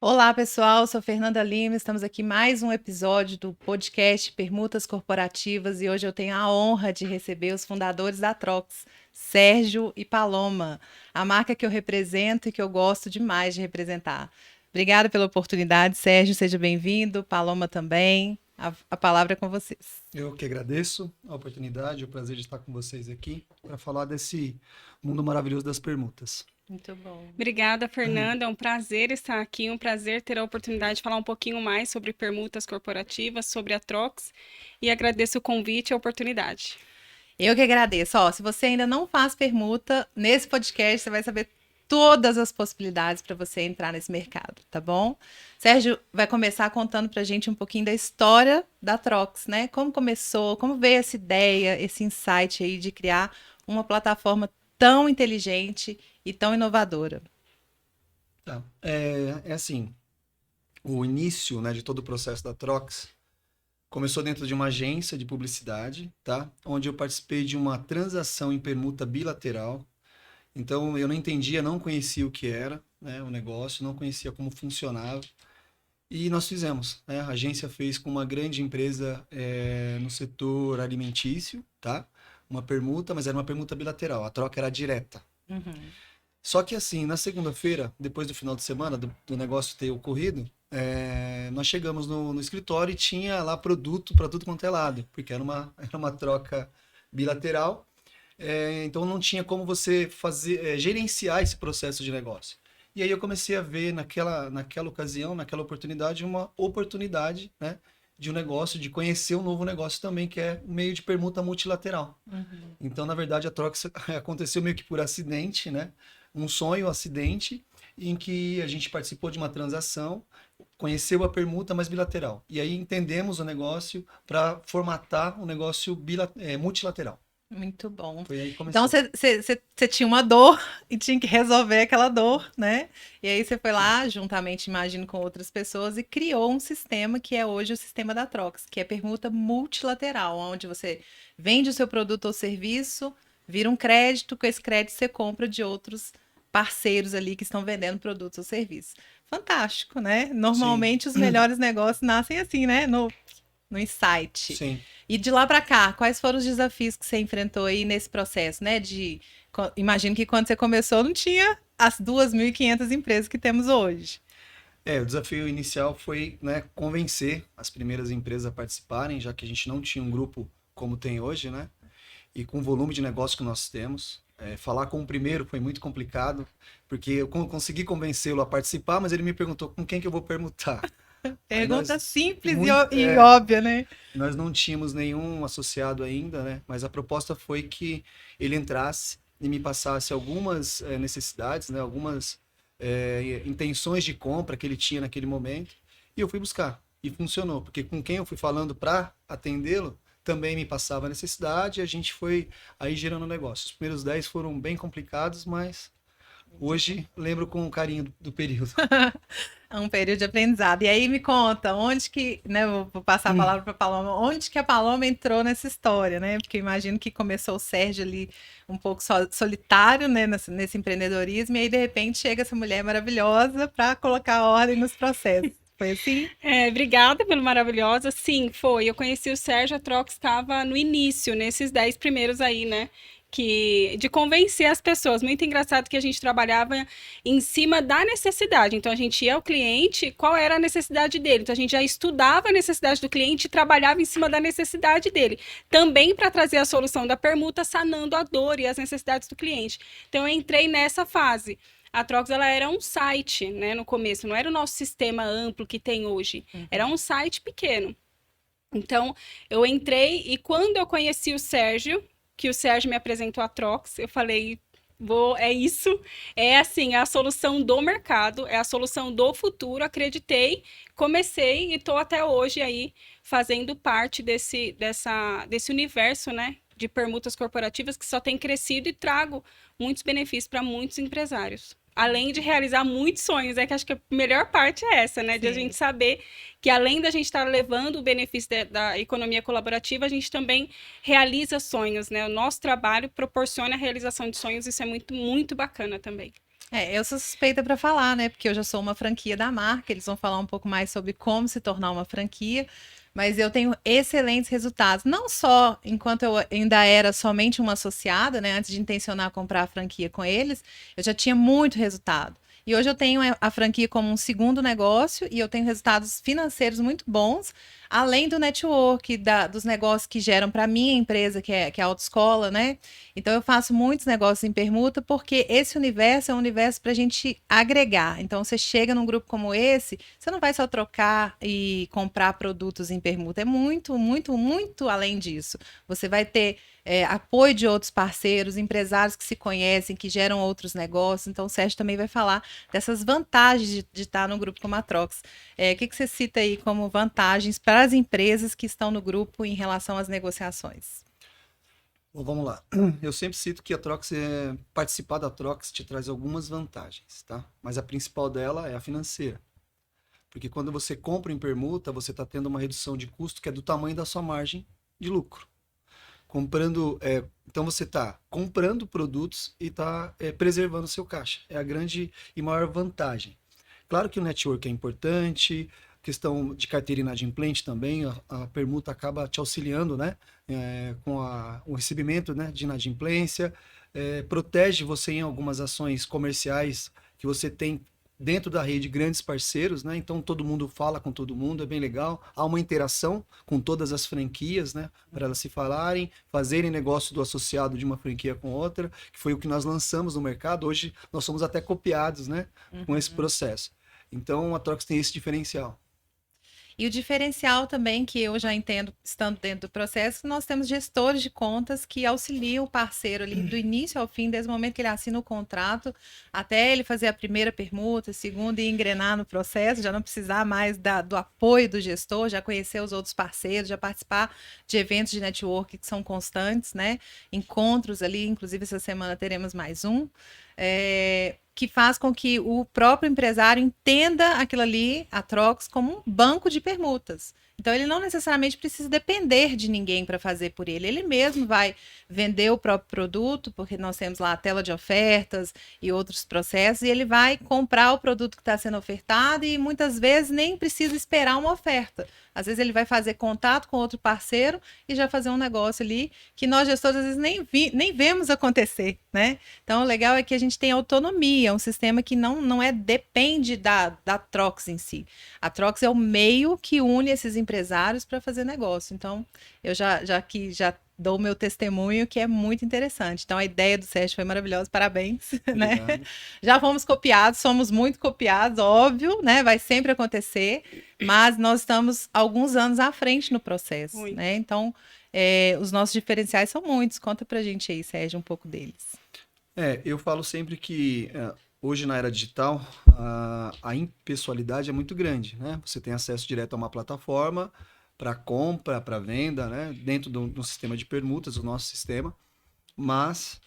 Olá, pessoal. Sou Fernanda Lima. Estamos aqui mais um episódio do podcast Permutas Corporativas e hoje eu tenho a honra de receber os fundadores da Trox, Sérgio e Paloma, a marca que eu represento e que eu gosto demais de representar. Obrigada pela oportunidade, Sérgio. Seja bem-vindo. Paloma também. A palavra é com vocês. Eu que agradeço a oportunidade, o prazer de estar com vocês aqui para falar desse mundo maravilhoso das permutas. Muito bom. Obrigada, Fernanda. É um prazer estar aqui, um prazer ter a oportunidade de falar um pouquinho mais sobre permutas corporativas, sobre a Trox, e agradeço o convite e a oportunidade. Eu que agradeço. Ó, se você ainda não faz permuta, nesse podcast você vai saber todas as possibilidades para você entrar nesse mercado, tá bom? Sérgio vai começar contando para a gente um pouquinho da história da Trox, né? Como começou, como veio essa ideia, esse insight aí de criar uma plataforma tão inteligente e tão inovadora. Tá. É assim, o início, né, de todo o processo da Trox começou dentro de uma agência de publicidade, tá? Onde eu participei de uma transação em permuta bilateral. Então eu não entendia, não conhecia o que era, né, o negócio, não conhecia como funcionava. E nós fizemos, né? A agência fez com uma grande empresa no setor alimentício, tá? Uma permuta, mas era uma permuta bilateral, a troca era direta. Uhum. Só que assim, na segunda-feira, depois do final de semana, do negócio ter ocorrido, nós chegamos no escritório e tinha lá produto para tudo quanto é lado, porque era uma troca bilateral, então não tinha como você fazer, gerenciar esse processo de negócio. E aí eu comecei a ver naquela ocasião, naquela oportunidade, uma oportunidade, né, de um negócio, de conhecer um novo negócio também, que é o meio de permuta multilateral. Uhum. Então, na verdade, a troca aconteceu meio que por acidente, né? Um sonho, um acidente, em que a gente participou de uma transação, conheceu a permuta, mas bilateral. E aí entendemos o negócio para formatar um negócio multilateral. Muito bom. Foi aí que Então começou. você tinha uma dor e tinha que resolver aquela dor, né? E aí você foi Sim. lá, juntamente, imagino, com outras pessoas, e criou um sistema que é hoje o sistema da Trox, que é permuta multilateral, onde você vende o seu produto ou serviço, vira um crédito, com esse crédito você compra de outros parceiros ali que estão vendendo produtos ou serviços. Fantástico, né? Sim. Normalmente os melhores negócios nascem assim, né? No insight. Sim. E de lá para cá, quais foram os desafios que você enfrentou aí nesse processo, né? Imagino que quando você começou não tinha as 2.500 empresas que temos hoje. O desafio inicial foi, né, convencer as primeiras empresas a participarem, já que a gente não tinha um grupo como tem hoje, né? E com o volume de negócio que nós temos. Falar com o primeiro foi muito complicado, porque eu consegui convencê-lo a participar, mas ele me perguntou com quem que eu vou permutar. Aí Pergunta simples muito, e óbvia, né? nós não tínhamos nenhum associado ainda, né? Mas a proposta foi que ele entrasse e me passasse algumas necessidades, né? Algumas intenções de compra que ele tinha naquele momento, e eu fui buscar. E funcionou, porque com quem eu fui falando para atendê-lo, também me passava a necessidade e a gente foi aí gerando o negócio. Os primeiros 10 foram bem complicados, mas hoje lembro com carinho do período. É um período de aprendizado. E aí me conta, onde que, né, vou passar a palavra para a Paloma, onde que a Paloma entrou nessa história, né? Porque eu imagino que começou o Sérgio ali um pouco solitário, né, nesse empreendedorismo, e aí de repente chega essa mulher maravilhosa para colocar ordem nos processos. Foi assim? Obrigada pelo maravilhosa. Sim, foi. Eu conheci o Sérgio, a Trox estava no início, nesses 10 primeiros aí, né? De convencer as pessoas. Muito engraçado que a gente trabalhava em cima da necessidade. Então a gente ia ao cliente, qual era a necessidade dele. Então a gente já estudava a necessidade do cliente e trabalhava em cima da necessidade dele. Também para trazer a solução da permuta, sanando a dor e as necessidades do cliente. Então eu entrei nessa fase. A Trox ela era um site, né, no começo, não era o nosso sistema amplo que tem hoje. Era um site pequeno. Então, eu entrei e quando eu conheci o Sérgio, que o Sérgio me apresentou a Trox, eu falei, é isso, é assim, é a solução do mercado, é a solução do futuro, acreditei, comecei e estou até hoje aí fazendo parte desse universo, né, de permutas corporativas que só tem crescido e trago muitos benefícios para muitos empresários. Além de realizar muitos sonhos, é que acho que a melhor parte é essa, né? De a Sim. gente saber que além da gente estar levando o benefício da economia colaborativa, a gente também realiza sonhos, né? O nosso trabalho proporciona a realização de sonhos, isso é muito, muito bacana também. Eu sou suspeita para falar, né? Porque eu já sou uma franquia da marca, eles vão falar um pouco mais sobre como se tornar uma franquia, mas eu tenho excelentes resultados. Não só enquanto eu ainda era somente uma associada, né? Antes de intencionar comprar a franquia com eles, eu já tinha muito resultado. E hoje eu tenho a franquia como um segundo negócio e eu tenho resultados financeiros muito bons, além do network, dos negócios que geram para minha empresa, que é a autoescola, né? Então eu faço muitos negócios em permuta porque esse universo é um universo para a gente agregar. Então você chega num grupo como esse, você não vai só trocar e comprar produtos em permuta. É muito, muito, muito além disso. Você vai ter apoio de outros parceiros, empresários que se conhecem, que geram outros negócios. Então o Sérgio também vai falar dessas vantagens de estar no grupo como a Trox. O que você cita aí como vantagens para as empresas que estão no grupo em relação às negociações? Bom, vamos lá. Eu sempre cito que a Trox participar da Trox te traz algumas vantagens, tá? Mas a principal dela é a financeira. Porque quando você compra em permuta, você está tendo uma redução de custo que é do tamanho da sua margem de lucro. Então você está comprando produtos e está preservando o seu caixa. É a grande e maior vantagem. Claro que o network é importante, questão de carteira inadimplente também, a permuta acaba te auxiliando, né, com o recebimento, né, de inadimplência, protege você em algumas ações comerciais que você tem dentro da rede grandes parceiros, né? Então todo mundo fala com todo mundo, é bem legal. Há uma interação com todas as franquias, né? Para elas se falarem, fazerem negócio do associado de uma franquia com outra, que foi o que nós lançamos no mercado. Hoje nós somos até copiados, né? Com esse processo. Então a Trox tem esse diferencial. E o diferencial também, que eu já entendo, estando dentro do processo, nós temos gestores de contas que auxiliam o parceiro ali do início ao fim, desde o momento que ele assina o contrato, até ele fazer a primeira permuta, a segunda e engrenar no processo, já não precisar mais do apoio do gestor, já conhecer os outros parceiros, já participar de eventos de network que são constantes, né? Encontros ali, inclusive essa semana teremos mais um. Que faz com que o próprio empresário entenda aquilo ali, a Trox, como um banco de permutas. Então, ele não necessariamente precisa depender de ninguém para fazer por ele. Ele mesmo vai vender o próprio produto, porque nós temos lá a tela de ofertas e outros processos, e ele vai comprar o produto que está sendo ofertado e muitas vezes nem precisa esperar uma oferta. Às vezes ele vai fazer contato com outro parceiro e já fazer um negócio ali que nós gestores às vezes nem vemos acontecer, né? Então o legal é que a gente tem autonomia, um sistema que não depende da Trox em si. A Trox é o meio que une esses empresários para fazer negócio. Então eu já dou o meu testemunho, que é muito interessante. Então, a ideia do Sérgio foi maravilhosa, parabéns, né? Já fomos copiados, somos muito copiados, óbvio, né? Vai sempre acontecer, mas nós estamos alguns anos à frente no processo, né? Então, os nossos diferenciais são muitos. Conta pra gente aí, Sérgio, um pouco deles. Eu falo sempre que hoje na era digital, a impessoalidade é muito grande, né? Você tem acesso direto a uma plataforma, para compra, para venda, né? Dentro do sistema de permutas, o nosso sistema, mas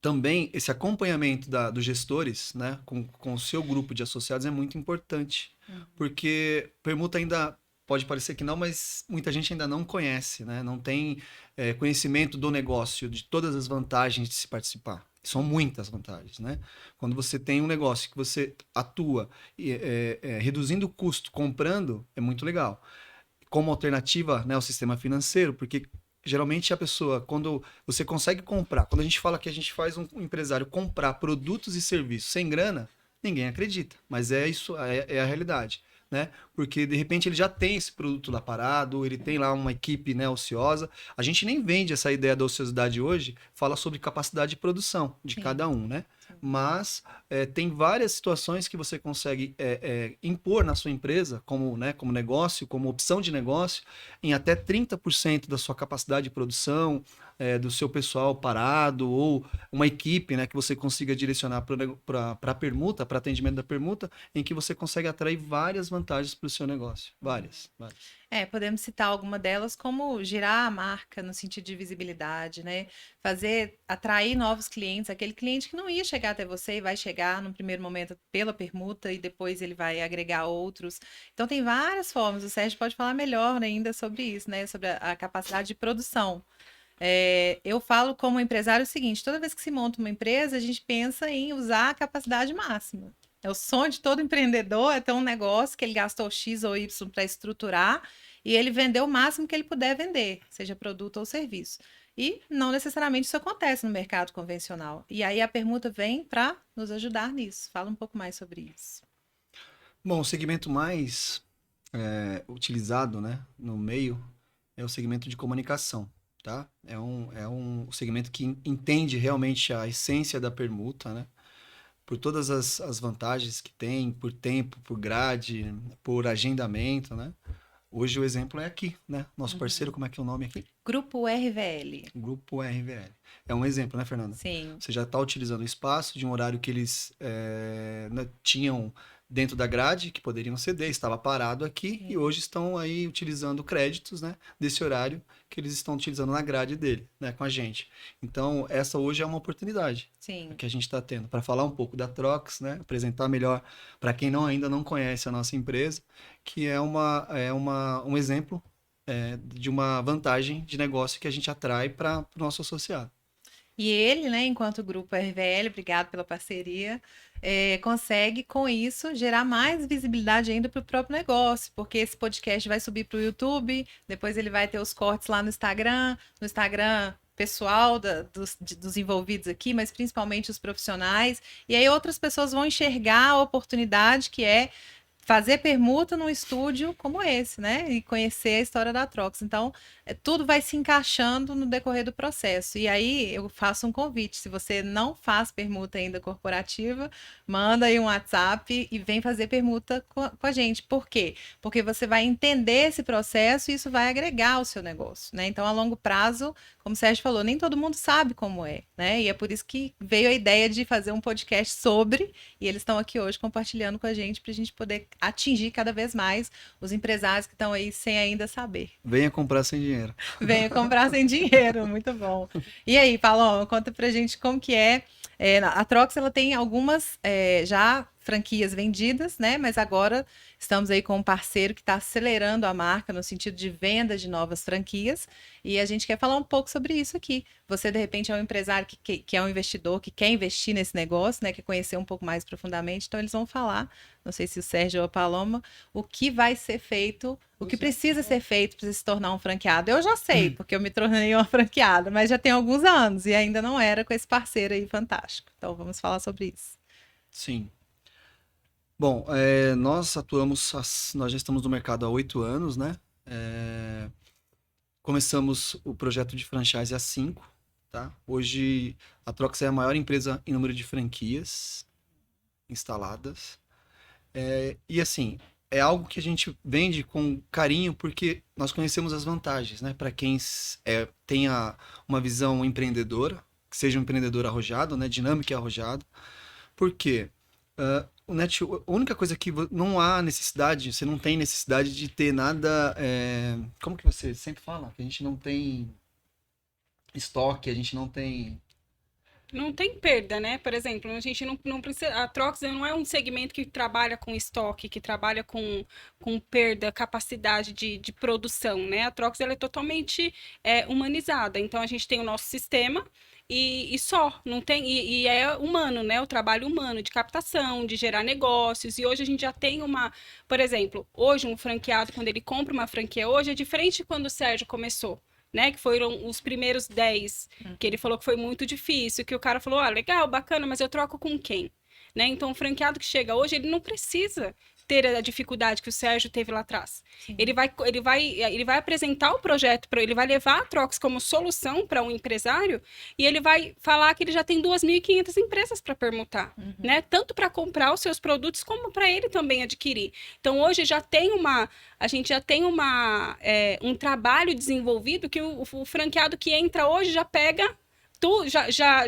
também esse acompanhamento dos gestores, né, com o seu grupo de associados é muito importante, porque permuta ainda pode parecer que não, mas muita gente ainda não conhece, né? Não tem conhecimento do negócio, de todas as vantagens de se participar. São muitas vantagens, né? Quando você tem um negócio que você atua reduzindo o custo comprando, é muito legal. Como alternativa, né, ao sistema financeiro, porque geralmente a pessoa, quando você consegue comprar, quando a gente fala que a gente faz um empresário comprar produtos e serviços sem grana, ninguém acredita, mas é isso, é a realidade, né? Porque de repente ele já tem esse produto lá parado, ele tem lá uma equipe, né, ociosa. A gente nem vende essa ideia da ociosidade hoje, fala sobre capacidade de produção de cada um, né? Mas tem várias situações que você consegue impor na sua empresa, como negócio, como opção de negócio, em até 30% da sua capacidade de produção, do seu pessoal parado, ou uma equipe, né, que você consiga direcionar para a permuta, para atendimento da permuta, em que você consegue atrair várias vantagens para o seu negócio. Várias. Podemos citar alguma delas como girar a marca no sentido de visibilidade, né? Atrair novos clientes, aquele cliente que não ia chegar até você e vai chegar no primeiro momento pela permuta e depois ele vai agregar outros. Então tem várias formas, o Sérgio pode falar melhor ainda sobre isso, né? Sobre a capacidade de produção. Eu falo como empresário o seguinte: toda vez que se monta uma empresa, a gente pensa em usar a capacidade máxima. É o sonho de todo empreendedor é ter um negócio que ele gastou X ou Y para estruturar e ele vender o máximo que ele puder vender, seja produto ou serviço. E não necessariamente isso acontece no mercado convencional. E aí a permuta vem para nos ajudar nisso. Fala um pouco mais sobre isso. Bom, o segmento mais utilizado, né, no meio é o segmento de comunicação, tá? É um segmento que entende realmente a essência da permuta, né? Por todas as vantagens que tem, por tempo, por grade, por agendamento, né? Hoje o exemplo é aqui, né? Nosso parceiro, como é que é o nome aqui? Grupo RVL. Grupo RVL. É um exemplo, né, Fernanda? Sim. Você já está utilizando o espaço de um horário que eles né, tinham dentro da grade, que poderiam ceder, estava parado aqui, Sim. e hoje estão aí utilizando créditos, né, desse horário que eles estão utilizando na grade dele, né, com a gente. Então, essa hoje é uma oportunidade Sim. que a gente está tendo para falar um pouco da Trox, né, apresentar melhor para quem ainda não conhece a nossa empresa, que é um exemplo de uma vantagem de negócio que a gente atrai para o nosso associado. E ele, né, enquanto grupo RVL, obrigado pela parceria, consegue, com isso, gerar mais visibilidade ainda para o próprio negócio, porque esse podcast vai subir para o YouTube, depois ele vai ter os cortes lá no Instagram pessoal dos envolvidos aqui, mas principalmente os profissionais, e aí outras pessoas vão enxergar a oportunidade que é fazer permuta num estúdio como esse, né? E conhecer a história da Trox. Então, tudo vai se encaixando no decorrer do processo. E aí, eu faço um convite. Se você não faz permuta ainda corporativa, manda aí um WhatsApp e vem fazer permuta com a gente. Por quê? Porque você vai entender esse processo e isso vai agregar ao seu negócio, né? Então, a longo prazo, como o Sérgio falou, nem todo mundo sabe como é, né? E é por isso que veio a ideia de fazer um podcast sobre, e eles estão aqui hoje compartilhando com a gente para a gente poder atingir cada vez mais os empresários que estão aí sem ainda saber. Venha comprar sem dinheiro. Venha comprar sem dinheiro, muito bom. E aí, Paloma, conta pra gente como que é. A Trox, ela tem algumas já franquias vendidas, né? Mas agora estamos aí com um parceiro que está acelerando a marca no sentido de venda de novas franquias. E a gente quer falar um pouco sobre isso aqui. Você, de repente, é um empresário que é um investidor, que quer investir nesse negócio, né? Quer conhecer um pouco mais profundamente. Então, eles vão falar, não sei se o Sérgio ou a Paloma, o que vai ser feito, o que precisa ser feito para se tornar um franqueado. Eu já sei, porque eu me tornei uma franqueada, mas já tem alguns anos e ainda não era com esse parceiro aí fantástico. Então, vamos falar sobre isso. Sim. Bom, nós já estamos no mercado há 8 anos, né? Começamos o projeto de franchise há 5, tá? Hoje a Trox é a maior empresa em número de franquias instaladas. E assim, é algo que a gente vende com carinho porque nós conhecemos as vantagens, né? Para quem tenha uma visão empreendedora, que seja um empreendedor arrojado, né? Dinâmico e arrojado. Por quê? A única coisa que não há necessidade, você não tem necessidade de ter nada. Como que você sempre fala? Que a gente não tem estoque, a gente não tem. Não tem perda, né? Por exemplo, a gente não precisa. A Trox não é um segmento que trabalha com estoque, que trabalha com perda, capacidade de produção, né? A Trox ela é totalmente humanizada. Então a gente tem o nosso sistema. E só, não tem, e é humano, né? O trabalho humano de captação, de gerar negócios. E hoje a gente já tem por exemplo, hoje um franqueado, quando ele compra uma franquia hoje, é diferente de quando o Sérgio começou, né? Que foram os primeiros 10, que ele falou que foi muito difícil, que o cara falou, legal, bacana, mas eu troco com quem? Né? Então, o franqueado que chega hoje, ele não precisa ter a dificuldade que o Sérgio teve lá atrás. Ele vai apresentar o projeto, ele vai levar a Trox como solução para um empresário e ele vai falar que ele já tem 2.500 empresas para permutar, né? Tanto para comprar os seus produtos como para ele também adquirir. Então, hoje a gente já tem um trabalho desenvolvido que o franqueado que entra hoje já pega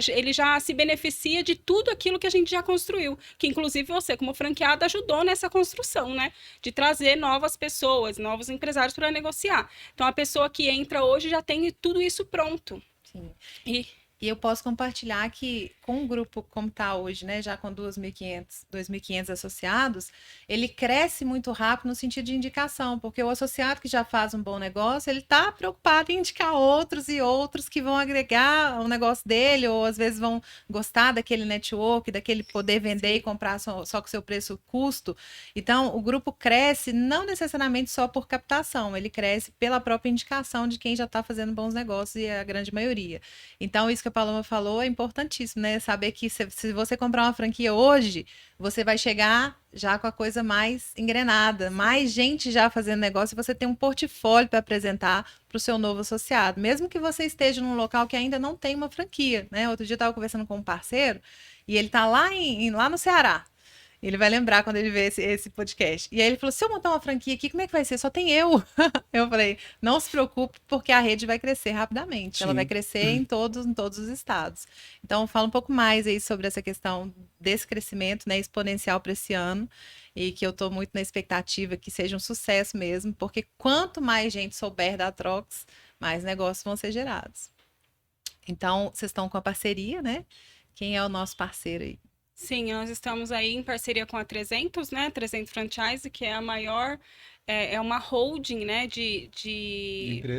ele já se beneficia de tudo aquilo que a gente já construiu, que inclusive você, como franqueado, ajudou nessa construção, né? De trazer novas pessoas, novos empresários para negociar. Então, a pessoa que entra hoje já tem tudo isso pronto. Sim. E eu posso compartilhar que com um grupo como está hoje, né, já com 2.500 associados, ele cresce muito rápido no sentido de indicação, porque o associado que já faz um bom negócio, ele está preocupado em indicar outros e outros que vão agregar o negócio dele, ou às vezes vão gostar daquele network, daquele poder vender e comprar só com o seu preço-custo. Então, o grupo cresce não necessariamente só por captação, ele cresce pela própria indicação de quem já está fazendo bons negócios, e é a grande maioria. Então, isso que a Paloma falou é importantíssimo, né? Saber que se você comprar uma franquia hoje, você vai chegar já com a coisa mais engrenada, mais gente já fazendo negócio, e você tem um portfólio para apresentar para o seu novo associado, mesmo que você esteja num local que ainda não tem uma franquia, né? Outro dia eu estava conversando com um parceiro e ele está lá no Ceará. Ele vai lembrar quando ele vê esse podcast. E aí ele falou, se eu montar uma franquia aqui, como é que vai ser? Só tem eu. Eu falei, não se preocupe, porque a rede vai crescer rapidamente. Sim. Ela vai crescer em todos os estados. Então, fala um pouco mais aí sobre essa questão desse crescimento, né, exponencial para esse ano. E que eu estou muito na expectativa que seja um sucesso mesmo, porque quanto mais gente souber da Trox, mais negócios vão ser gerados. Então, vocês estão com a parceria, né? Quem é o nosso parceiro aí? Sim, nós estamos aí em parceria com a 300, né? 300 Franchise, que é a maior, é uma holding, né? De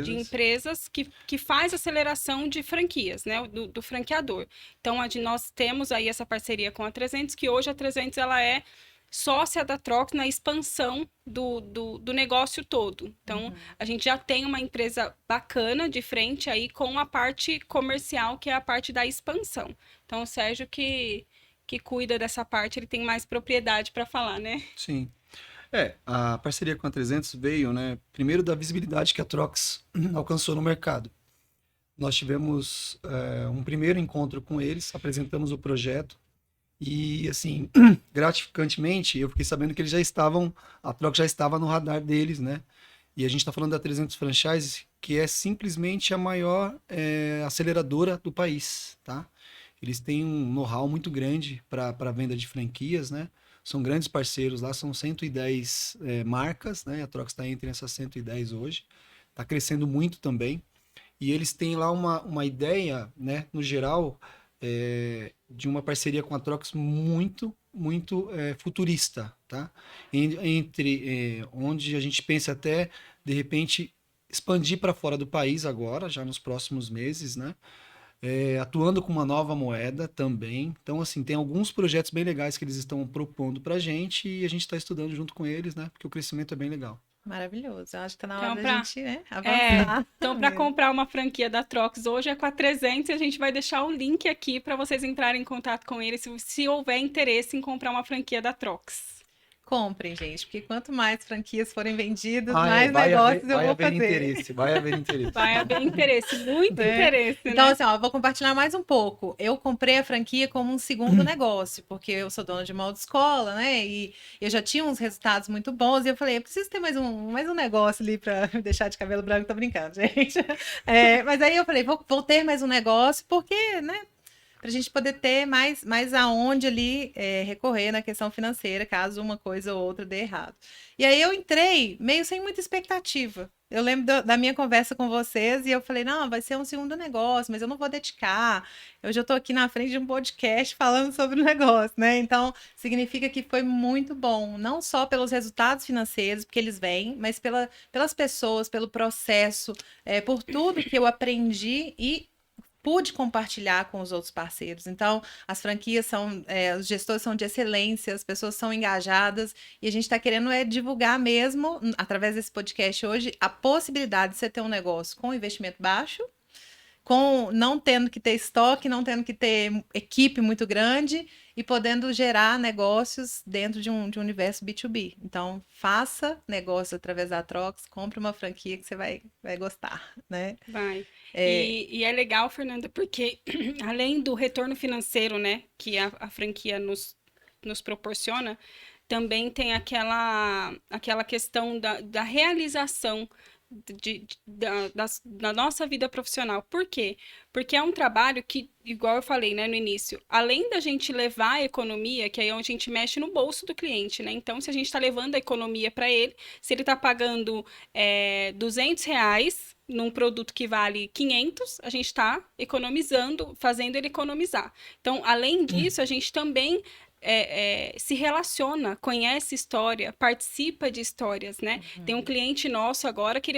empresas que faz aceleração de franquias, né? Do franqueador. Então, nós temos aí essa parceria com a 300, que hoje a 300 ela é sócia da Trox na expansão do negócio todo. Então, a gente já tem uma empresa bacana de frente aí com a parte comercial, que é a parte da expansão. Então, o Sérgio que cuida dessa parte, ele tem mais propriedade para falar, né? Sim. A parceria com a 300 veio, né, primeiro da visibilidade que a Trox alcançou no mercado. Nós tivemos um primeiro encontro com eles, apresentamos o projeto e, assim, gratificantemente, eu fiquei sabendo que a Trox já estava no radar deles, né? E a gente está falando da 300 Franchise, que é simplesmente a maior aceleradora do país, tá? Eles têm um know-how muito grande para a venda de franquias, né? São grandes parceiros lá, são 110 marcas, né? A Trox está entre essas 110 hoje. Está crescendo muito também. E eles têm lá uma ideia, né? No geral, de uma parceria com a Trox muito futurista, tá? Onde a gente pensa até, de repente, expandir para fora do país agora, já nos próximos meses, né? Atuando com uma nova moeda também. Então, assim, tem alguns projetos bem legais que eles estão propondo pra gente e a gente está estudando junto com eles, né? Porque o crescimento é bem legal. Maravilhoso. Eu acho que tá na Então, hora da gente, né, avançar. Então, para comprar uma franquia da Trox hoje é com a 300 e a gente vai deixar o link aqui para vocês entrarem em contato com eles se houver interesse em comprar uma franquia da Trox. Comprem, gente, porque quanto mais franquias forem vendidas, mais negócios eu vou fazer. Vai haver interesse. Vai haver interesse, muito interesse, Então, né? assim, ó, vou compartilhar mais um pouco. Eu comprei a franquia como um segundo negócio, porque eu sou dona de uma autoescola, né? E eu já tinha uns resultados muito bons, e eu falei, eu preciso ter mais um negócio ali para deixar de cabelo branco, tô brincando, gente. Mas aí eu falei, vou ter mais um negócio, porque, né? Para a gente poder ter mais aonde ali recorrer na questão financeira, caso uma coisa ou outra dê errado. E aí eu entrei meio sem muita expectativa. Eu lembro da minha conversa com vocês e eu falei, não, vai ser um segundo negócio, mas eu não vou dedicar. Hoje eu estou aqui na frente de um podcast falando sobre o negócio, né? Então, significa que foi muito bom, não só pelos resultados financeiros, porque eles vêm, mas pelas pessoas, pelo processo, por tudo que eu aprendi e pude compartilhar com os outros parceiros. Então, as franquias os gestores são de excelência, as pessoas são engajadas, e a gente está querendo divulgar mesmo, através desse podcast hoje, a possibilidade de você ter um negócio com investimento baixo, com não tendo que ter estoque, não tendo que ter equipe muito grande e podendo gerar negócios dentro de um universo B2B. Então, faça negócio através da Trox, compre uma franquia que você vai gostar, né? Vai. E é legal, Fernanda, porque além do retorno financeiro, né, que a franquia nos proporciona, também tem aquela questão da realização da nossa vida profissional. Por quê? Porque é um trabalho que, igual eu falei, né, no início, além da gente levar a economia, que aí é onde a gente mexe no bolso do cliente, né? Então, se a gente está levando a economia para ele, se ele está pagando R$200, num produto que vale 500, a gente está economizando, fazendo ele economizar. Então, além disso, a gente também se relaciona, conhece história, participa de histórias, né? Tem um cliente nosso agora que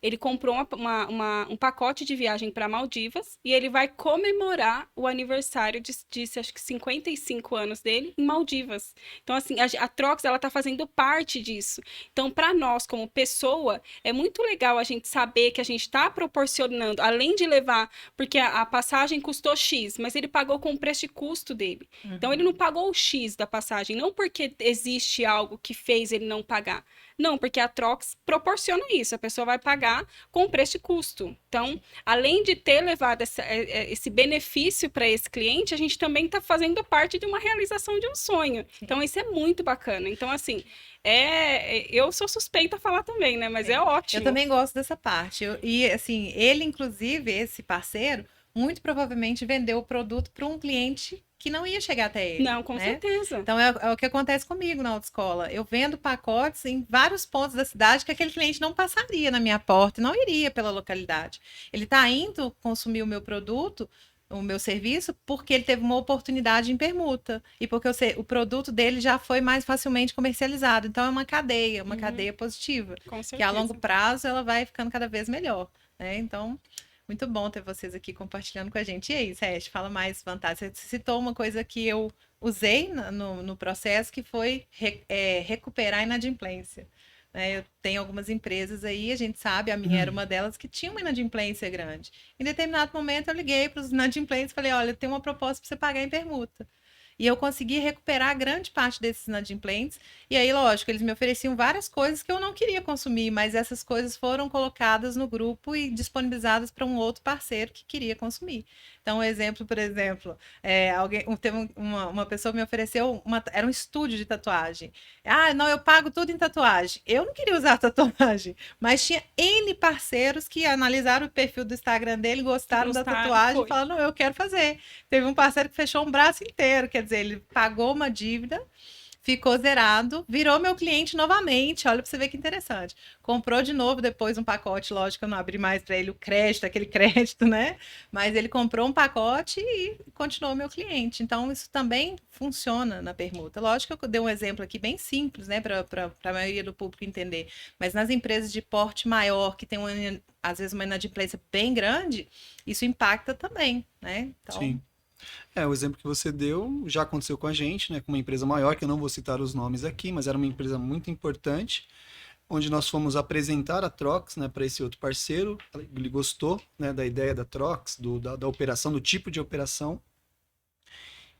ele comprou um pacote de viagem para Maldivas e ele vai comemorar o aniversário de acho que 55 anos dele em Maldivas. Então, assim, a Trox, ela tá fazendo parte disso. Então, para nós, como pessoa, é muito legal a gente saber que a gente está proporcionando, além de levar, porque a passagem custou X, mas ele pagou com o preço de custo dele. Então, ele não pagou o X da passagem, não porque existe algo que fez ele não pagar. Não, porque a Trox proporciona isso, a pessoa vai pagar com o preço e custo. Então, além de ter levado esse benefício para esse cliente, a gente também está fazendo parte de uma realização de um sonho. Sim. Então, isso é muito bacana. Então, assim, eu sou suspeita a falar também, né? Mas é ótimo. Eu também gosto dessa parte. E, assim, ele, inclusive, esse parceiro, muito provavelmente vendeu o produto para um cliente que não ia chegar até ele. Não, com certeza. Então, é o que acontece comigo na autoescola. Eu vendo pacotes em vários pontos da cidade que aquele cliente não passaria na minha porta, não iria pela localidade. Ele está indo consumir o meu produto, o meu serviço, porque ele teve uma oportunidade em permuta. E porque o produto dele já foi mais facilmente comercializado. Então, é uma cadeia positiva. Com certeza. Que a longo prazo ela vai ficando cada vez melhor. Né? Então, muito bom ter vocês aqui compartilhando com a gente. E aí, Sérgio, fala mais vantagens. Você citou uma coisa que eu usei no processo, que foi recuperar a inadimplência. Né? Eu tenho algumas empresas aí, a gente sabe, a minha era uma delas, que tinha uma inadimplência grande. Em determinado momento, eu liguei para os inadimplentes e falei, olha, eu tenho uma proposta para você pagar em permuta. E eu consegui recuperar grande parte desses inadimplentes. E aí, lógico, eles me ofereciam várias coisas que eu não queria consumir, mas essas coisas foram colocadas no grupo e disponibilizadas para um outro parceiro que queria consumir. Então, um exemplo, por exemplo, teve uma pessoa me ofereceu, era um estúdio de tatuagem. Ah, não, eu pago tudo em tatuagem. Eu não queria usar tatuagem, mas tinha N parceiros que analisaram o perfil do Instagram dele, gostaram da tatuagem e falaram, não, eu quero fazer. Teve um parceiro que fechou um braço inteiro, quer dizer, ele pagou uma dívida, ficou zerado, virou meu cliente novamente. Olha para você ver que interessante. Comprou de novo depois um pacote, lógico, eu não abri mais para ele o crédito, aquele crédito, né? Mas ele comprou um pacote e continuou meu cliente. Então, isso também funciona na permuta. Lógico que eu dei um exemplo aqui bem simples, né, para a maioria do público entender. Mas nas empresas de porte maior, que tem às vezes uma inadimplência bem grande, isso impacta também, né? Então, sim. O exemplo que você deu já aconteceu com a gente, né, com uma empresa maior, que eu não vou citar os nomes aqui, mas era uma empresa muito importante, onde nós fomos apresentar a Trox, né, para esse outro parceiro. Ele gostou, né, da ideia da Trox, da operação, do tipo de operação.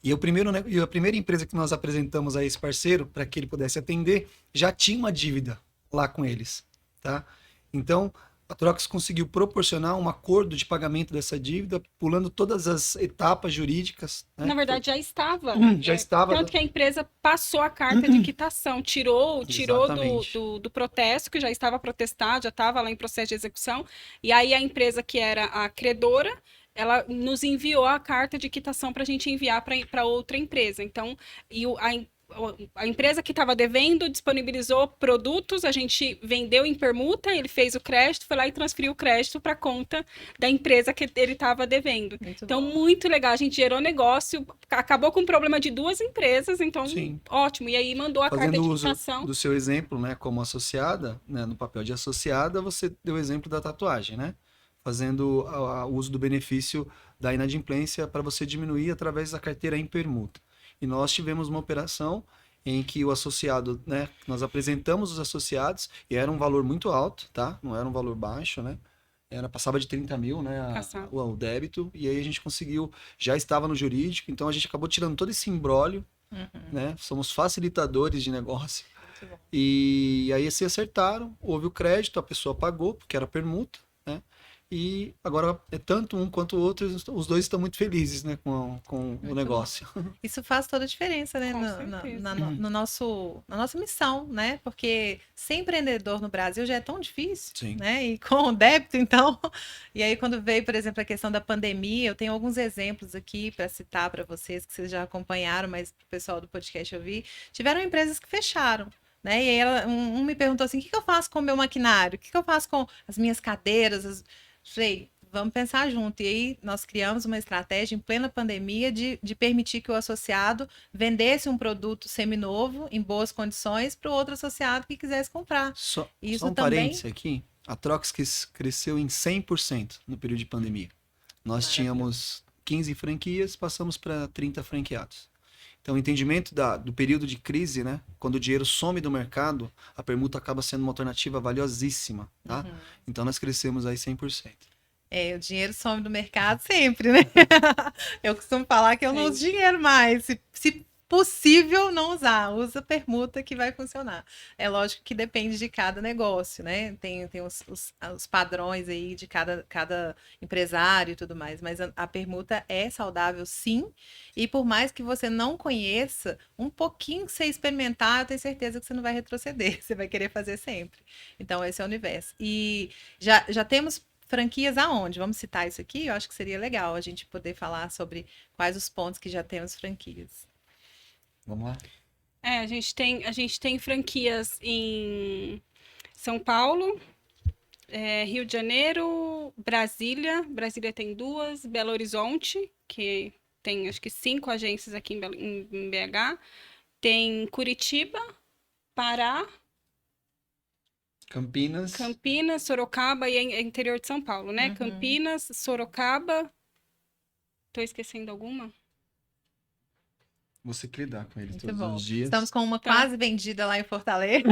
E a primeira empresa que nós apresentamos a esse parceiro, para que ele pudesse atender, já tinha uma dívida lá com eles. Tá? Então, a Trox conseguiu proporcionar um acordo de pagamento dessa dívida, pulando todas as etapas jurídicas. Né? Na verdade, já estava. Já estava. Tanto que a empresa passou a carta de quitação, tirou do protesto, que já estava protestado, já estava lá em processo de execução. E aí a empresa que era a credora, ela nos enviou a carta de quitação para a gente enviar para outra empresa. Então, a empresa que estava devendo disponibilizou produtos, a gente vendeu em permuta, ele fez o crédito, foi lá e transferiu o crédito para a conta da empresa que ele estava devendo. Muito legal, a gente gerou negócio, acabou com o problema de duas empresas, então sim, ótimo. E aí mandou a carta de quitação. Fazendo uso do seu exemplo, né, como associada, né, no papel de associada, você deu o exemplo da tatuagem, né? Fazendo o uso do benefício da inadimplência para você diminuir através da carteira em permuta. E nós tivemos uma operação em que o associado, né, nós apresentamos os associados, e era um valor muito alto, tá? Não era um valor baixo, né? Passava de 30 mil, né, o débito, e aí a gente conseguiu, já estava no jurídico, então a gente acabou tirando todo esse imbróglio, né? Somos facilitadores de negócio. E aí se acertaram, houve o crédito, a pessoa pagou, porque era permuta, né? E agora, tanto um quanto o outro, os dois estão muito felizes, né, com o negócio. Isso faz toda a diferença, né, na nossa missão, né? Porque ser empreendedor no Brasil já é tão difícil, sim, né? E com o débito, então... E aí, quando veio, por exemplo, a questão da pandemia, eu tenho alguns exemplos aqui para citar para vocês, que vocês já acompanharam, mas para o pessoal do podcast eu vi. Tiveram empresas que fecharam. né? E aí um me perguntou assim, o que eu faço com o meu maquinário? O que eu faço com as minhas cadeiras? Falei, vamos pensar junto. E aí nós criamos uma estratégia em plena pandemia de permitir que o associado vendesse um produto seminovo, em boas condições, para o outro associado que quisesse comprar. Só Isso um também... parêntese aqui. A Trox cresceu em 100% no período de pandemia. Nós tínhamos 15 franquias, passamos para 30 franqueados. Então, o entendimento do período de crise, né? Quando o dinheiro some do mercado, a permuta acaba sendo uma alternativa valiosíssima, tá? Então, nós crescemos aí 100%. O dinheiro some do mercado sempre, né? Eu costumo falar que eu não uso dinheiro mais. Se possível, não usar. Usa permuta que vai funcionar. É lógico que depende de cada negócio, né? Tem os padrões aí de cada empresário e tudo mais. Mas a permuta é saudável, sim. E por mais que você não conheça, um pouquinho que você experimentar, eu tenho certeza que você não vai retroceder. Você vai querer fazer sempre. Então, esse é o universo. E já temos franquias aonde? Vamos citar isso aqui? Eu acho que seria legal a gente poder falar sobre quais os pontos que já temos franquias. Vamos lá? A gente tem franquias em São Paulo, Rio de Janeiro, Brasília. Brasília tem 2, Belo Horizonte, que tem acho que 5 agências aqui em BH. Tem Curitiba, Pará, Campinas, Sorocaba e interior de São Paulo, né? Campinas, Sorocaba. Tô esquecendo alguma? Você que lidar com eles Muito todos bom. os dias. Estamos com uma quase vendida lá em Fortaleza.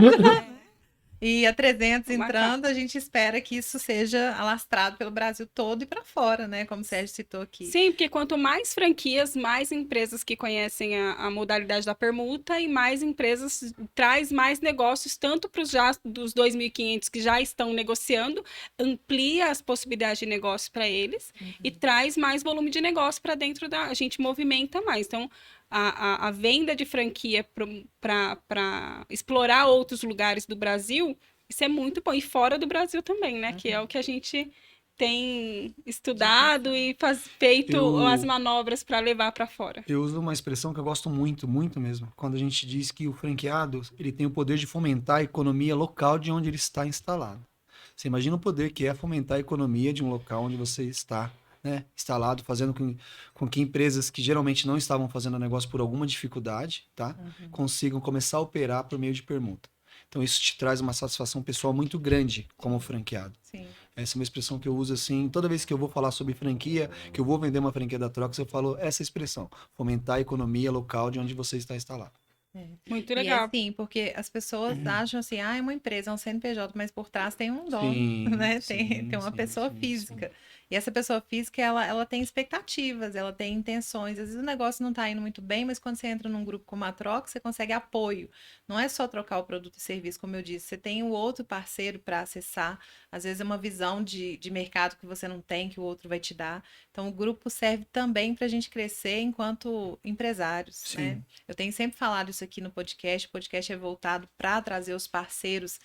E a 300 entrando, a gente espera que isso seja alastrado pelo Brasil todo e para fora, né? Como o Sérgio citou aqui. Sim, porque quanto mais franquias, mais empresas que conhecem a modalidade da permuta e mais empresas traz mais negócios, tanto para os dos 2.500 que já estão negociando, amplia as possibilidades de negócio para eles e traz mais volume de negócio para dentro a gente movimenta mais. Então, a venda de franquia para explorar outros lugares do Brasil, isso é muito bom. E fora do Brasil também, né? Que é o que a gente tem estudado e feito as manobras para levar para fora. Eu uso uma expressão que eu gosto muito, muito mesmo, quando a gente diz que o franqueado ele tem o poder de fomentar a economia local de onde ele está instalado. Você imagina o poder que é fomentar a economia de um local onde você está, né, instalado, fazendo com que empresas que geralmente não estavam fazendo negócio por alguma dificuldade, tá, consigam começar a operar por meio de permuta. Então, isso te traz uma satisfação pessoal muito grande como franqueado. Sim. Essa é uma expressão que eu uso assim, toda vez que eu vou falar sobre franquia, que eu vou vender uma franquia da Trox, eu falo essa expressão, fomentar a economia local de onde você está instalado. Muito legal. E é assim, porque as pessoas acham assim, é uma empresa, é um CNPJ, mas por trás tem um dono, Sim, né? sim, Tem uma pessoa física. E essa pessoa física, ela tem expectativas, ela tem intenções. Às vezes o negócio não está indo muito bem, mas quando você entra num grupo como a Trox, você consegue apoio. Não é só trocar o produto e serviço, como eu disse. Você tem o outro parceiro para acessar. Às vezes é uma visão de mercado que você não tem, que o outro vai te dar. Então, o grupo serve também para a gente crescer enquanto empresários, né? Eu tenho sempre falado isso aqui no podcast. O podcast é voltado para trazer os parceiros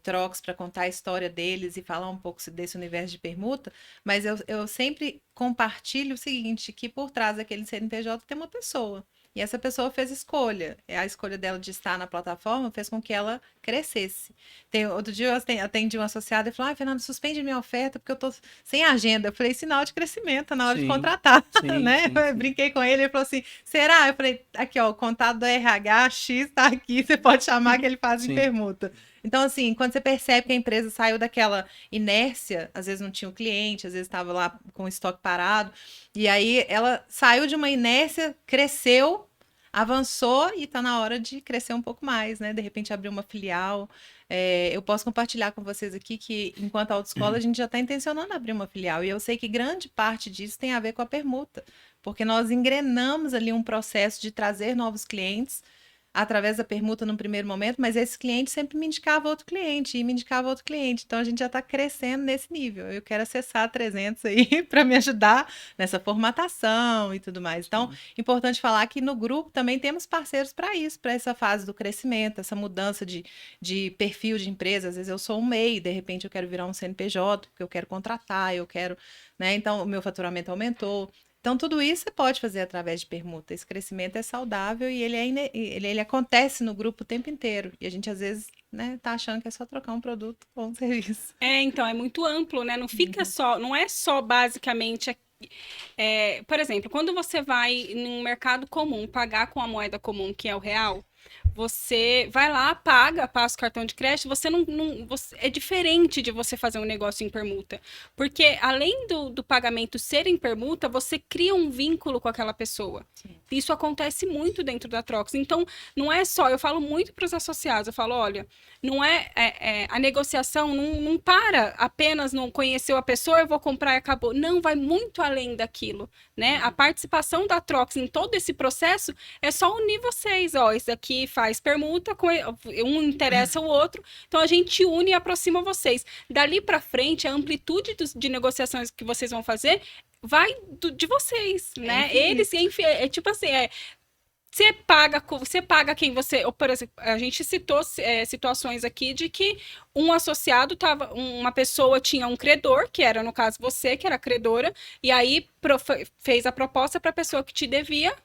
Trox para contar a história deles e falar um pouco desse universo de permuta, mas eu sempre compartilho o seguinte, que por trás daquele CNPJ tem uma pessoa. E essa pessoa fez escolha. A escolha dela de estar na plataforma fez com que ela crescesse. Outro dia eu atendi um associado e falou: Fernando, suspende minha oferta porque eu tô sem agenda. Eu falei, sinal de crescimento, tá na hora de contratar, né? Eu brinquei com ele falou assim, será? Eu falei, aqui ó, o contato do RH X tá aqui, você pode chamar que ele faz em permuta. Então, assim, quando você percebe que a empresa saiu daquela inércia, às vezes não tinha o cliente, às vezes estava lá com o estoque parado, e aí ela saiu de uma inércia, cresceu, avançou e está na hora de crescer um pouco mais, né? De repente abrir uma filial. Eu posso compartilhar com vocês aqui que, enquanto autoescola, a gente já está intencionando abrir uma filial. E eu sei que grande parte disso tem a ver com a permuta, porque nós engrenamos ali um processo de trazer novos clientes através da permuta no primeiro momento, mas esse cliente sempre me indicava outro cliente, e me indicava outro cliente. Então, a gente já está crescendo nesse nível. Eu quero acessar a 300 aí para me ajudar nessa formatação e tudo mais. Então, importante falar que no grupo também temos parceiros para isso, para essa fase do crescimento, essa mudança de perfil de empresa. Às vezes eu sou um MEI, de repente eu quero virar um CNPJ, porque eu quero contratar, eu quero, né? Então, o meu faturamento aumentou. Então, tudo isso você pode fazer através de permuta. Esse crescimento é saudável e ele acontece no grupo o tempo inteiro. E a gente, às vezes, né, tá achando que é só trocar um produto ou um serviço. Então, é muito amplo, né? Não fica só, não é só basicamente. Por exemplo, quando você vai num mercado comum pagar com a moeda comum, que é o real, você vai lá, passa o cartão de crédito, você é diferente de você fazer um negócio em permuta. Porque além do pagamento ser em permuta, você cria um vínculo com aquela pessoa. Sim. Isso acontece muito dentro da Trox. Então, não é só, eu falo muito para os associados, eu falo, olha, não a negociação não para apenas não conheceu a pessoa, eu vou comprar e acabou. Não, vai muito além daquilo, né? A participação da Trox em todo esse processo é só unir vocês, ó, esse aqui faz permuta, um interessa o outro, então a gente une e aproxima vocês. Dali para frente, a amplitude de negociações que vocês vão fazer vai de vocês, né? Eles, enfim, tipo assim, você paga quem você. Ou, por exemplo, a gente citou situações aqui de que um associado uma pessoa tinha um credor, que era, no caso, você, que era credora, e aí fez a proposta para a pessoa que te devia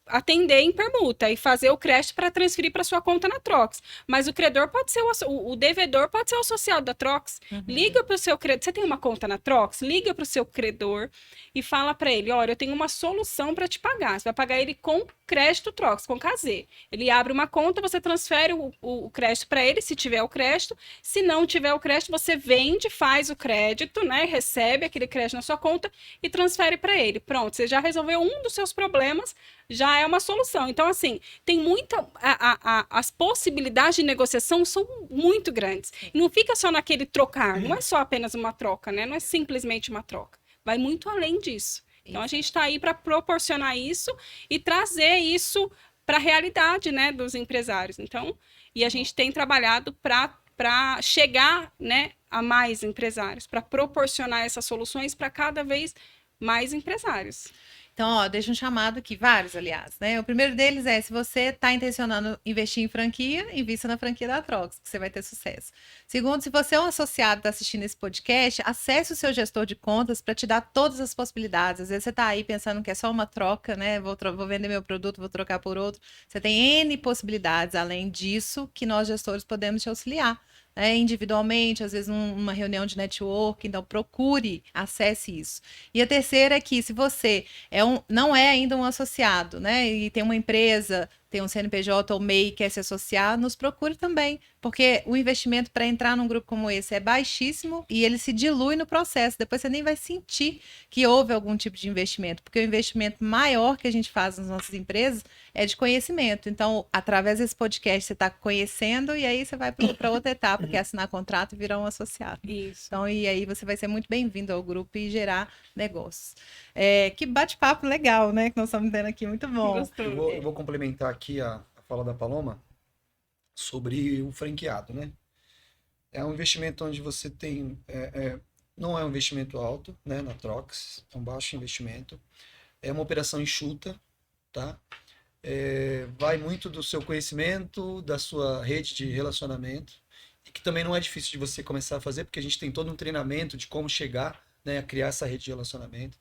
atender em permuta e fazer o crédito para transferir para sua conta na Trox. Mas o credor pode ser o devedor pode ser o associado da Trox. Liga para o seu credor. Você tem uma conta na Trox? Liga para o seu credor e fala para ele: olha, eu tenho uma solução para te pagar. Você vai pagar ele com crédito Trox, com KZ. Ele abre uma conta, você transfere o crédito para ele, se tiver o crédito. Se não tiver o crédito, você vende, faz o crédito, né? Recebe aquele crédito na sua conta e transfere para ele. Pronto, você já resolveu um dos seus problemas, já é uma solução. Então, assim, tem muita. As possibilidades de negociação são muito grandes. E não fica só naquele trocar, não é só apenas uma troca, né? Não é simplesmente uma troca. Vai muito além disso. Então, a gente está aí para proporcionar isso e trazer isso para a realidade, né, dos empresários. Então, e a gente tem trabalhado para chegar, né, a mais empresários, para proporcionar essas soluções para cada vez mais empresários. Então, ó, deixa um chamado aqui, vários, aliás, né? O primeiro deles é, se você está intencionando investir em franquia, invista na franquia da Trox, que você vai ter sucesso. Segundo, se você é um associado e está assistindo esse podcast, acesse o seu gestor de contas para te dar todas as possibilidades. Às vezes você está aí pensando que é só uma troca, né? Vou vender meu produto, vou trocar por outro. Você tem N possibilidades, além disso, que nós gestores podemos te auxiliar. Individualmente, às vezes numa reunião de network, então procure, acesse isso. E a terceira é que se você não é ainda um associado, né, e tem uma empresa, tem um CNPJ ou MEI e quer se associar, nos procure também, porque o investimento para entrar num grupo como esse é baixíssimo e ele se dilui no processo, depois você nem vai sentir que houve algum tipo de investimento, porque o investimento maior que a gente faz nas nossas empresas é de conhecimento. Então, através desse podcast, você está conhecendo e aí você vai para outra etapa, que é assinar contrato e virar um associado. Isso. Então, e aí você vai ser muito bem-vindo ao grupo e gerar negócios. Que bate-papo legal, né? Que nós estamos tendo aqui, muito bom. Eu vou complementar aqui a fala da Paloma sobre o franqueado, né? É um investimento onde você tem... não é um investimento alto, né? Na Trox, é um baixo investimento. É uma operação enxuta, tá? Vai muito do seu conhecimento, da sua rede de relacionamento, e que também não é difícil de você começar a fazer, porque a gente tem todo um treinamento de como chegar, né, a criar essa rede de relacionamento.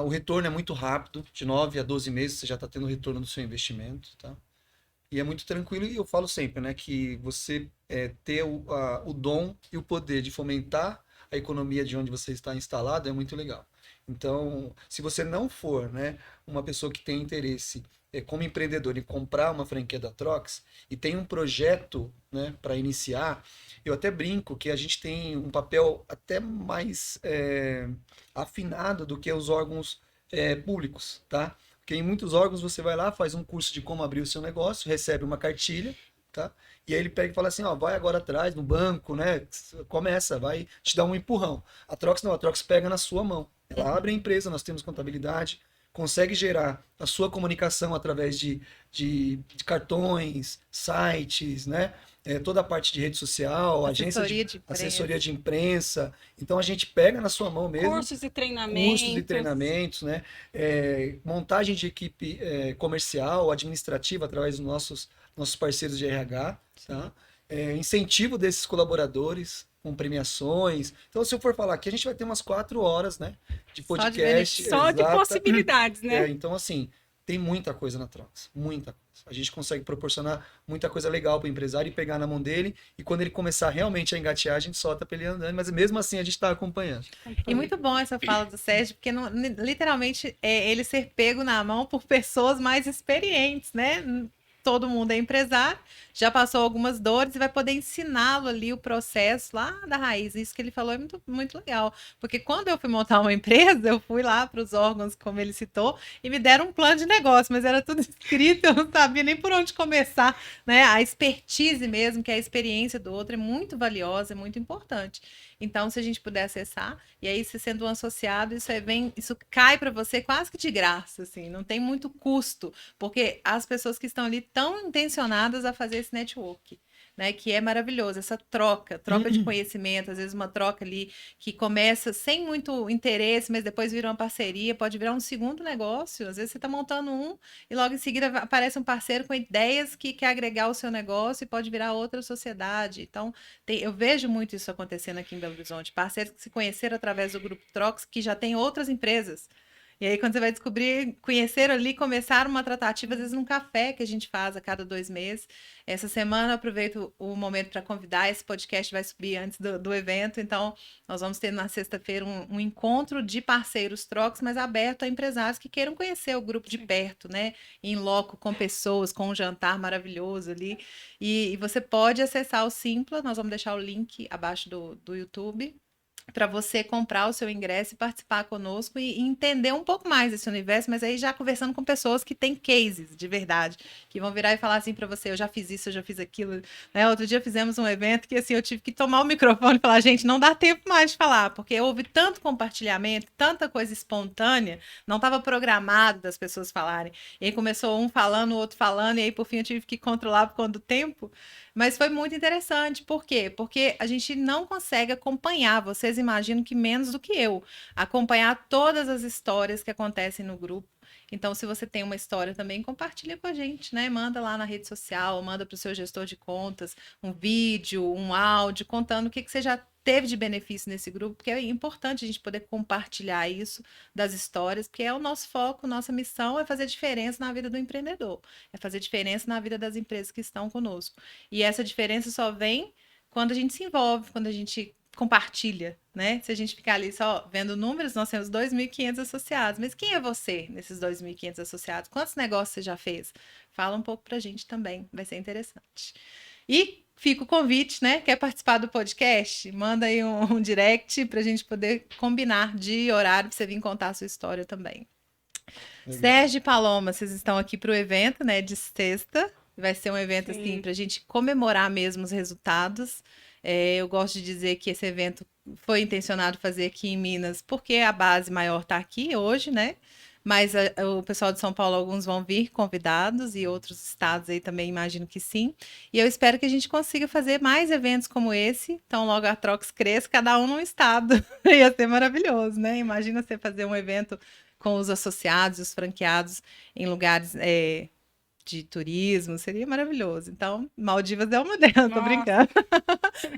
O retorno é muito rápido, de 9 a 12 meses você já está tendo o retorno do seu investimento, tá? E é muito tranquilo, e eu falo sempre, né, que você ter o dom e o poder de fomentar a economia de onde você está instalado é muito legal. Então, se você não for, né, uma pessoa que tem interesse como empreendedor em comprar uma franquia da Trox e tem um projeto, né, para iniciar, eu até brinco que a gente tem um papel até mais afinado do que os órgãos públicos, tá? Porque em muitos órgãos você vai lá, faz um curso de como abrir o seu negócio, recebe uma cartilha, tá? E aí ele pega e fala assim, ó, vai agora atrás no banco, né? Começa, vai te dar um empurrão. A Trox não, a Trox pega na sua mão. Ela abre a empresa, nós temos contabilidade, consegue gerar a sua comunicação através de cartões, sites, né? Toda a parte de rede social, assessoria de imprensa. Então a gente pega na sua mão mesmo. Cursos e treinamentos, né? Montagem de equipe comercial, administrativa, através dos nossos parceiros de RH, tá? Incentivo desses colaboradores, com premiações. Então, se eu for falar aqui, a gente vai ter umas 4 horas, né, de Só de podcast. benefício. Só de exata. possibilidades, né? Então, assim, tem muita coisa na Trox, muita coisa. A gente consegue proporcionar muita coisa legal para o empresário e pegar na mão dele, e quando ele começar realmente a engatear, a gente solta para ele andando, mas mesmo assim a gente está acompanhando. E muito bom essa fala do Sérgio, porque literalmente é ele ser pego na mão por pessoas mais experientes, né? Todo mundo é empresário, já passou algumas dores e vai poder ensiná-lo ali o processo lá da raiz. Isso que ele falou é muito, muito legal. Porque quando eu fui montar uma empresa, eu fui lá para os órgãos, como ele citou, e me deram um plano de negócio, mas era tudo escrito, eu não sabia nem por onde começar, né? A expertise mesmo, que é a experiência do outro, é muito valiosa, é muito importante. Então, se a gente puder acessar, e aí, você sendo um associado, isso cai para você quase que de graça, assim, não tem muito custo, porque as pessoas que estão ali estão intencionadas a fazer esse network, né? Que é maravilhoso, essa troca de conhecimento, às vezes uma troca ali que começa sem muito interesse, mas depois vira uma parceria, pode virar um segundo negócio. Às vezes você está montando um e logo em seguida aparece um parceiro com ideias que quer agregar o seu negócio e pode virar outra sociedade. Então, eu vejo muito isso acontecendo aqui em Belo Horizonte, parceiros que se conheceram através do Grupo Trox, que já tem outras empresas. E aí, quando você vai descobrir, conhecer ali, começar uma tratativa, às vezes num café que a gente faz a cada 2 meses. Essa semana eu aproveito o momento para convidar, esse podcast vai subir antes do evento, então nós vamos ter na sexta-feira um encontro de parceiros Trox, mas aberto a empresários que queiram conhecer o grupo de perto, né? Em loco, com pessoas, com um jantar maravilhoso ali. E você pode acessar o Simpla, nós vamos deixar o link abaixo do YouTube, para você comprar o seu ingresso e participar conosco e entender um pouco mais desse universo, mas aí já conversando com pessoas que têm cases de verdade, que vão virar e falar assim para você, eu já fiz isso, eu já fiz aquilo, né? Outro dia fizemos um evento que assim eu tive que tomar o microfone e falar, gente, não dá tempo mais de falar, porque houve tanto compartilhamento, tanta coisa espontânea, não estava programado das pessoas falarem. E aí começou um falando, o outro falando, e aí por fim eu tive que controlar por conta do tempo. Mas foi muito interessante. Por quê? Porque a gente não consegue acompanhar, vocês imaginam que menos do que eu, acompanhar todas as histórias que acontecem no grupo. Então, se você tem uma história também, compartilha com a gente, né? Manda lá na rede social, manda para o seu gestor de contas um vídeo, um áudio, contando o que você já teve de benefício nesse grupo, porque é importante a gente poder compartilhar isso das histórias, porque é o nosso foco, nossa missão é fazer diferença na vida do empreendedor, é fazer diferença na vida das empresas que estão conosco. E essa diferença só vem quando a gente se envolve, quando a gente compartilha, né? Se a gente ficar ali só vendo números, nós temos 2.500 associados. Mas quem é você nesses 2.500 associados? Quantos negócios você já fez? Fala um pouco pra gente também, vai ser interessante. E fica o convite, né? Quer participar do podcast? Manda aí um direct pra gente poder combinar de horário pra você vir contar a sua história também. Legal. Sérgio e Paloma, vocês estão aqui pro evento, né? De sexta. Vai ser um evento, sim, assim, pra gente comemorar mesmo os resultados. Eu gosto de dizer que esse evento foi intencionado fazer aqui em Minas, porque a base maior está aqui hoje, né? Mas o pessoal de São Paulo, alguns vão vir convidados e outros estados aí também imagino que sim. E eu espero que a gente consiga fazer mais eventos como esse. Então, logo a Trox cresça, cada um num estado. Ia ser maravilhoso, né? Imagina você fazer um evento com os associados, os franqueados em lugares de turismo, seria maravilhoso. Então, Maldivas é uma delas, tô brincando.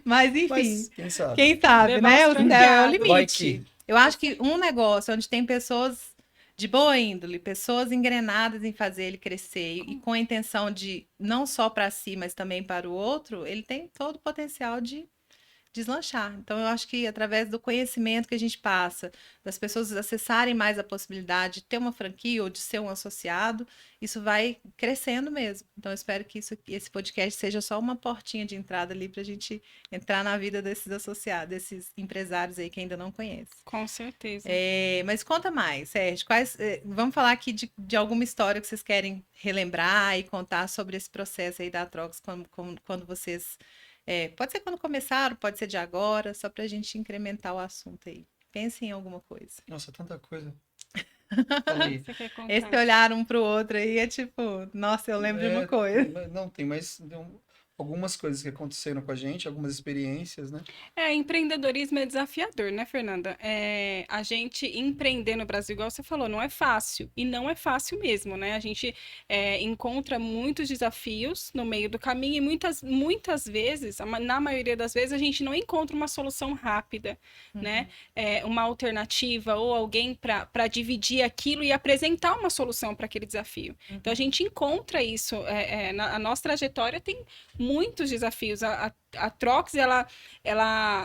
Mas, enfim, mas, quem sabe, né? O céu é o limite. Eu acho que um negócio onde tem pessoas de boa índole, pessoas engrenadas em fazer ele crescer e com a intenção de não só para si, mas também para o outro, ele tem todo o potencial de deslanchar. Então, eu acho que através do conhecimento que a gente passa, das pessoas acessarem mais a possibilidade de ter uma franquia ou de ser um associado, isso vai crescendo mesmo. Então, eu espero que esse podcast seja só uma portinha de entrada ali para a gente entrar na vida desses associados, desses empresários aí que ainda não conhecem. Com certeza. Mas conta mais, Sérgio. Vamos falar aqui de alguma história que vocês querem relembrar e contar sobre esse processo aí da Trox, quando vocês... pode ser quando começaram, pode ser de agora, só para a gente incrementar o assunto aí. Pense em alguma coisa. Nossa, tanta coisa. Esse olhar um para o outro aí é tipo, nossa, eu lembro de uma coisa. Não, tem, mas... algumas coisas que aconteceram com a gente, algumas experiências, né? Empreendedorismo é desafiador, né, Fernanda? A gente empreender no Brasil, igual você falou, não é fácil. E não é fácil mesmo, né? A gente encontra muitos desafios no meio do caminho e muitas vezes, na maioria das vezes, a gente não encontra uma solução rápida, né? Uma alternativa ou alguém para dividir aquilo e apresentar uma solução para aquele desafio. Então, a gente encontra isso. A nossa trajetória tem muitos desafios. A Trox,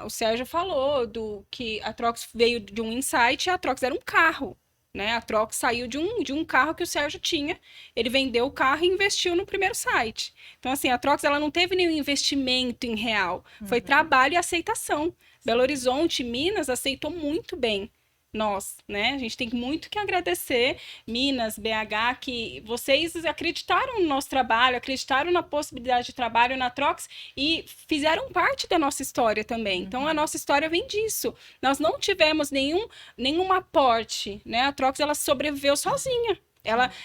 o Sérgio falou que a Trox veio de um insight e a Trox era um carro, né? A Trox saiu de um carro que o Sérgio tinha, ele vendeu o carro e investiu no primeiro site. Então, assim, a Trox, ela não teve nenhum investimento em real, foi trabalho e aceitação. Belo Horizonte, Minas, aceitou muito bem nós, né? A gente tem muito que agradecer, Minas, BH, que vocês acreditaram no nosso trabalho, acreditaram na possibilidade de trabalho na Trox e fizeram parte da nossa história também. Então, a nossa história vem disso. Nós não tivemos nenhum aporte, né? A Trox, ela sobreviveu sozinha.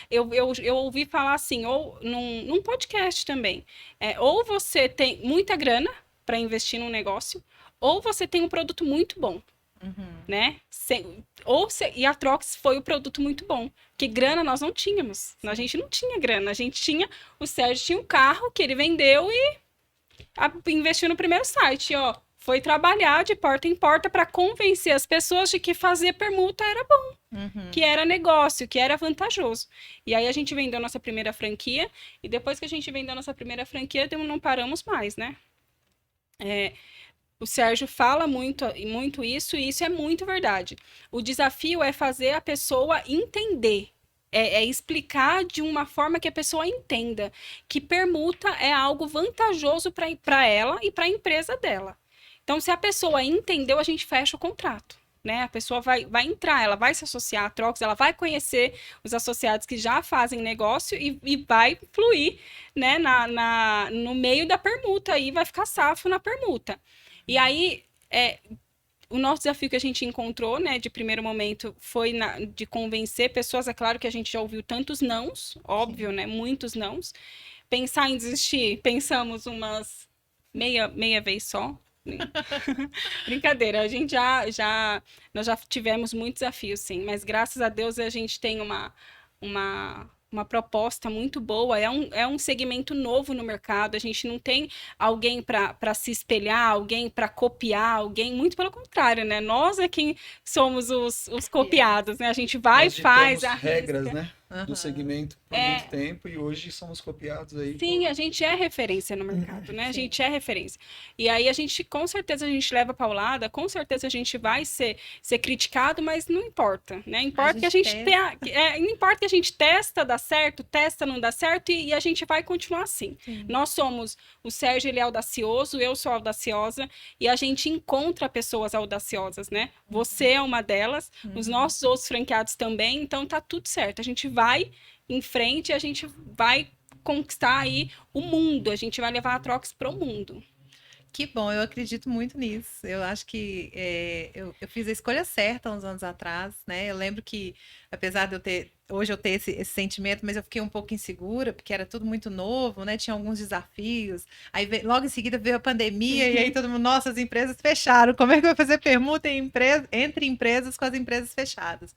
Eu ouvi falar assim, ou num podcast também, ou você tem muita grana para investir num negócio, ou você tem um produto muito bom. Né? E a Trox foi o produto muito bom, porque grana nós não tínhamos, a gente não tinha grana, o Sérgio tinha um carro que ele vendeu e investiu no primeiro site, ó, foi trabalhar de porta em porta para convencer as pessoas de que fazer permuta era bom, que era negócio, que era vantajoso. E aí a gente vendeu a nossa primeira franquia, e depois que a gente vendeu a nossa primeira franquia, não paramos mais, né? O Sérgio fala muito isso, e isso é muito verdade. O desafio é fazer a pessoa entender, explicar de uma forma que a pessoa entenda que permuta é algo vantajoso para ela e para a empresa dela. Então, se a pessoa entendeu, a gente fecha o contrato. Né? A pessoa vai entrar, ela vai se associar à Trox, ela vai conhecer os associados que já fazem negócio e vai fluir, né, no meio da permuta, e vai ficar safo na permuta. E aí, o nosso desafio que a gente encontrou, né, de primeiro momento, foi de convencer pessoas. É claro que a gente já ouviu tantos nãos, óbvio, né, muitos nãos. Pensar em desistir, pensamos umas meia vez só. Brincadeira, a gente nós já tivemos muitos desafios, sim, mas graças a Deus a gente tem uma proposta muito boa, é um segmento novo no mercado, a gente não tem alguém para se espelhar, alguém para copiar, alguém, muito pelo contrário, né? Nós é quem somos os copiados, né? A gente vai e faz, arrisca. Regras, né? Do segmento por muito tempo, e hoje somos copiados aí. Sim, a gente é referência no mercado, né? A gente é referência. E aí com certeza a gente leva paulada, com certeza a gente vai ser criticado, mas não importa, né? Importa que a gente não importa que a gente testa, dá certo, testa, não dá certo, e a gente vai continuar assim. Nós somos, o Sérgio, ele é audacioso, eu sou audaciosa, e a gente encontra pessoas audaciosas, né? Você é uma delas, os nossos outros franqueados também, então tá tudo certo. A gente vai em frente, a gente vai conquistar aí o mundo, a gente vai levar a Trox pro mundo. Que bom, eu acredito muito nisso. Eu acho que eu fiz a escolha certa uns anos atrás, né? Eu lembro que, apesar de hoje eu ter esse sentimento, mas eu fiquei um pouco insegura, porque era tudo muito novo, né? Tinha alguns desafios. Aí logo em seguida veio a pandemia, e aí todo mundo, nossa, as empresas fecharam. Como é que vai fazer permuta entre empresas com as empresas fechadas?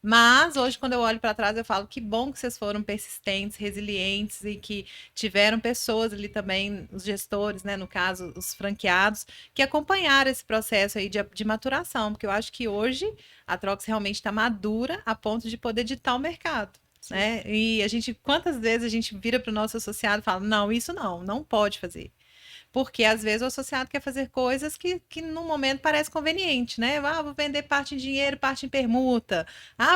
Mas hoje, quando eu olho para trás, eu falo que bom que vocês foram persistentes, resilientes, e que tiveram pessoas ali também, os gestores, né, no caso, os franqueados, que acompanharam esse processo aí de maturação, porque eu acho que hoje a Trox realmente está madura a ponto de poder ditar o mercado. Né? E quantas vezes a gente vira para o nosso associado e fala, não, isso não pode fazer. Porque às vezes o associado quer fazer coisas que no momento parece conveniente, né? Vou vender parte em dinheiro, parte em permuta.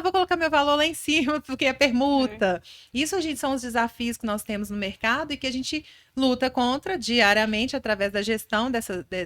Vou colocar meu valor lá em cima porque é permuta. Isso, são os desafios que nós temos no mercado e que a gente luta contra diariamente através da gestão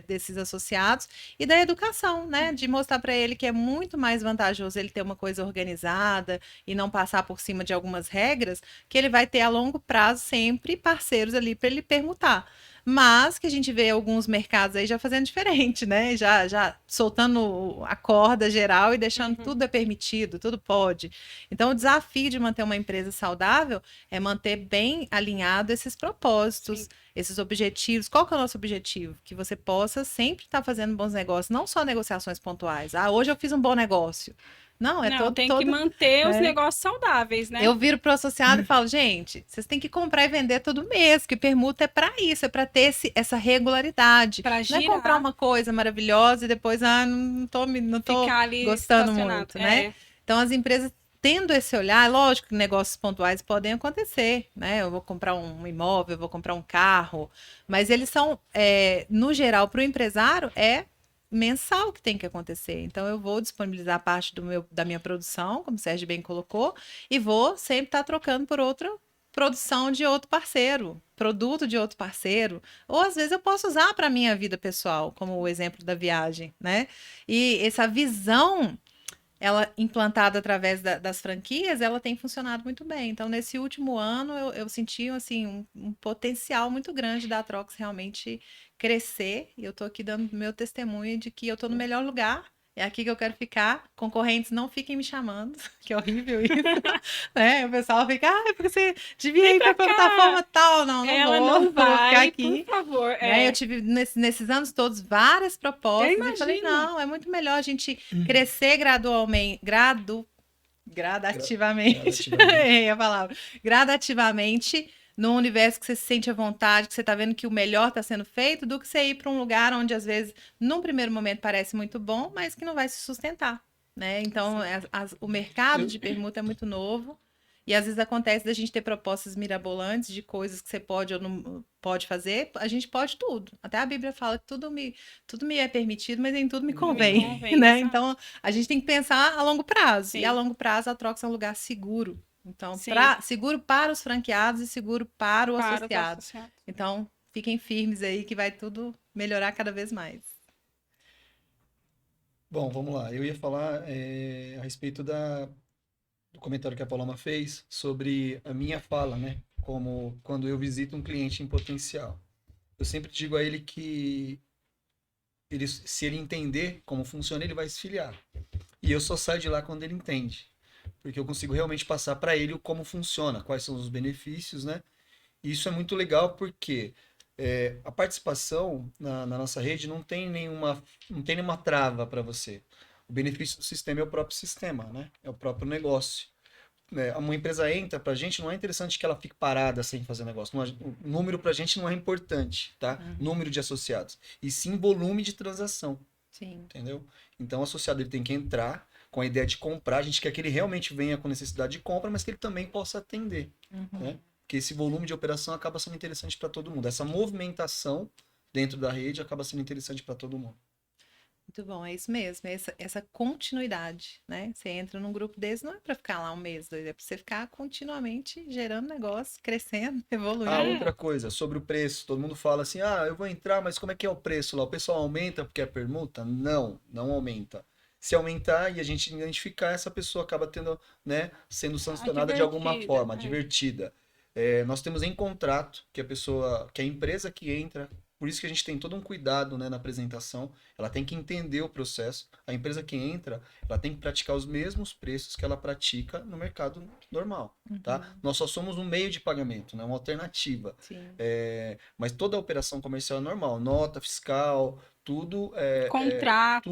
desses associados e da educação, né? De mostrar para ele que é muito mais vantajoso ele ter uma coisa organizada e não passar por cima de algumas regras, que ele vai ter a longo prazo sempre parceiros ali para ele permutar. mas que a gente vê alguns mercados aí já fazendo diferente, né? Já soltando a corda geral e deixando tudo é permitido, tudo pode. Então, o desafio de manter uma empresa saudável é manter bem alinhado esses propósitos, Sim. esses objetivos. Qual que é o nosso objetivo? Que você possa sempre estar fazendo bons negócios, não só negociações pontuais. Ah, hoje eu fiz um bom negócio. Não, é Não, tem que manter os negócios saudáveis, né? Eu viro pro associado e falo, gente, vocês têm que comprar e vender todo mês, que permuta é para isso, é para ter essa regularidade. Pra Não é girar. comprar uma coisa maravilhosa e depois, não tô Ficar ali gostando estacionado. muito, né? É. Então, as empresas tendo esse olhar, lógico que negócios pontuais podem acontecer, né? Eu vou comprar um imóvel, eu vou comprar um carro, mas eles são, no geral, para o empresário, mensal que tem que acontecer. Então, eu vou disponibilizar parte da minha produção, como o Sérgio bem colocou, e vou sempre estar trocando por outra produção de outro parceiro, produto de outro parceiro, ou às vezes eu posso usar para a minha vida pessoal, como o exemplo da viagem, né? E essa visão, ela implantada através das franquias, ela tem funcionado muito bem. Então, nesse último ano, eu senti assim, um potencial muito grande da Trox realmente crescer. E eu estou aqui dando meu testemunho de que eu estou no melhor lugar. É aqui que eu quero ficar. Concorrentes não fiquem me chamando, que é horrível isso. Né? O pessoal fica, porque você devia ir para a plataforma tal. Não Ela vou, não vou ficar vai, aqui. por favor. Né? Eu tive, nesses anos todos, várias propostas. Eu E falei, imagino. não, é muito melhor a gente crescer gradualmente, gradativamente, errei a palavra, gradativamente, num universo que você se sente à vontade, que você está vendo que o melhor está sendo feito, do que você ir para um lugar onde, às vezes, num primeiro momento parece muito bom, mas que não vai se sustentar. Né? Então, o mercado de permuta é muito novo. E às vezes acontece da gente ter propostas mirabolantes de coisas que você pode ou não pode fazer. A gente pode tudo. Até a Bíblia fala que tudo me é permitido, mas nem tudo me convém. Né? Então, a gente tem que pensar a longo prazo. Sim. E a longo prazo, a Trox é um lugar seguro. Então, Sim. seguro para os franqueados e seguro para o Para os associado. associados. Então, fiquem firmes aí que vai tudo melhorar cada vez mais. Bom, vamos lá. Eu ia falar a respeito do comentário que a Paloma fez sobre a minha fala, né? Como quando eu visito um cliente em potencial. Eu sempre digo a ele que se ele entender como funciona, ele vai se filiar. E eu só saio de lá quando ele entende. Porque eu consigo realmente passar para ele como funciona, quais são os benefícios, né? E isso é muito legal porque a participação na nossa rede não tem nenhuma trava para você. O benefício do sistema é o próprio sistema, né? É o próprio negócio. Uma empresa entra pra gente, não é interessante que ela fique parada sem fazer negócio. O número pra gente não é importante, tá? Número de associados. E sim volume de transação. Sim. Entendeu? Então o associado ele tem que entrar com a ideia de comprar. A gente quer que ele realmente venha com necessidade de compra, mas que ele também possa atender. Né? Porque esse volume de operação acaba sendo interessante para todo mundo. Essa movimentação dentro da rede acaba sendo interessante para todo mundo. Muito bom, é isso mesmo, essa continuidade, né? Você entra num grupo desse, não é para ficar lá um mês, 2, é para você ficar continuamente gerando negócio, crescendo, evoluindo. Outra coisa, sobre o preço. Todo mundo fala assim, eu vou entrar, mas como é que é o preço lá? O pessoal aumenta porque é permuta? Não, não aumenta. Se aumentar e a gente identificar, essa pessoa acaba tendo, né, sendo sancionada de alguma forma, divertida. Nós temos em contrato que a empresa que entra, por isso que a gente tem todo um cuidado, né, na apresentação, ela tem que entender o processo. A empresa que entra, ela tem que praticar os mesmos preços que ela pratica no mercado normal, tá? Nós só somos um meio de pagamento, né, uma alternativa. Mas toda a operação comercial é normal, nota fiscal, tudo contrato,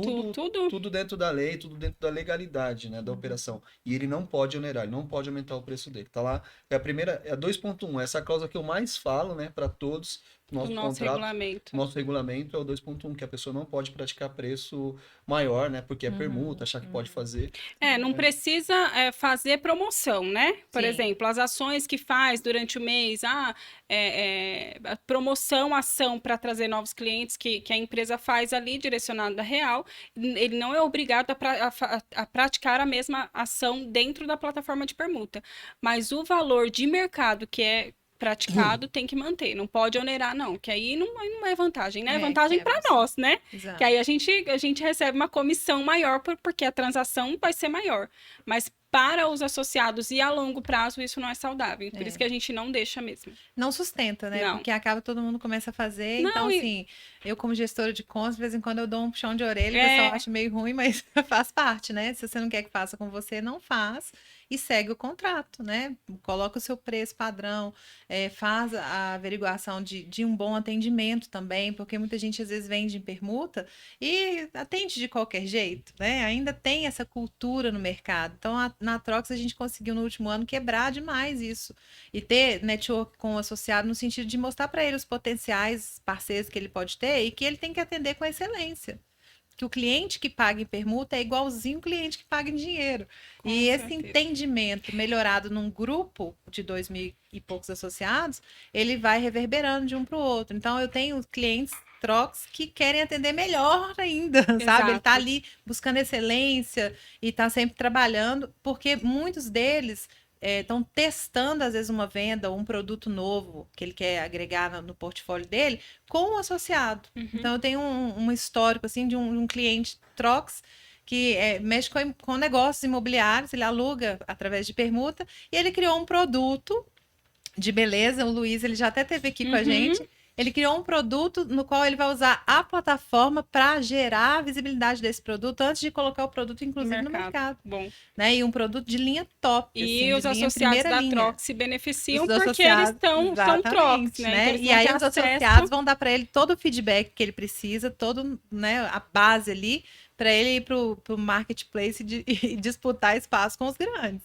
tudo dentro da lei, tudo dentro da legalidade, né, da operação. E ele não pode onerar, ele não pode aumentar o preço dele. Tá lá, é a 2.1, essa é a cláusula que eu mais falo, né, para todos. Nosso regulamento é o 2.1, que a pessoa não pode praticar preço maior, né? Porque é permuta, achar que pode fazer. Não precisa fazer promoção, né? Por exemplo, as ações que faz durante o mês, promoção, ação para trazer novos clientes que a empresa faz ali, direcionado da Real, ele não é obrigado a praticar a mesma ação dentro da plataforma de permuta. Mas o valor de mercado que é praticado tem que manter, não pode onerar não, que aí não é vantagem, né? É vantagem quebra, para nós, né? Exato. Que aí a gente recebe uma comissão maior porque a transação vai ser maior, mas para os associados e a longo prazo isso não é saudável, por isso que a gente não deixa mesmo. Não sustenta, né? Não. Porque acaba todo mundo começa a fazer, Não, então e- assim, eu como gestora de contas, de vez em quando eu dou um puxão de orelha, o É. pessoal acha meio ruim, mas faz parte, né? Se você não quer que faça com você, não faz e segue o contrato, né? Coloca o seu preço padrão, faz a averiguação de um bom atendimento também, porque muita gente às vezes vende em permuta e atende de qualquer jeito, né? Ainda tem essa cultura no mercado. Então, na Trox a gente conseguiu no último ano quebrar demais isso e ter network com o associado no sentido de mostrar para ele os potenciais parceiros que ele pode ter e que ele tem que atender com excelência. Que o cliente que paga em permuta é igualzinho o cliente que paga em dinheiro. Com E esse certeza. entendimento melhorado num grupo de 2.000 e poucos associados, ele vai reverberando de um para o outro. Então, eu tenho clientes Trox que querem atender melhor ainda, sabe? Ele está Exato. ali buscando excelência e está sempre trabalhando, porque muitos deles estão testando, às vezes, uma venda ou um produto novo que ele quer agregar no portfólio dele com o associado. Uhum. Então, eu tenho um histórico assim, de um cliente Trox que mexe com negócios imobiliários, ele aluga através de permuta, e ele criou um produto de beleza. O Luiz, ele já até esteve aqui com a Uhum. gente. Ele criou um produto no qual ele vai usar a plataforma para gerar a visibilidade desse produto antes de colocar o produto, inclusive, no mercado. Bom. Né? E um produto de linha top. E assim, os de linha, associados primeira da linha. Trox se beneficiam Os porque associados, eles são Trox, exatamente, né? Então, eles E vão aí ter os acesso- associados vão dar para ele todo o feedback que ele precisa, todo, né, a base ali, para ele ir para o marketplace e disputar espaço com os grandes.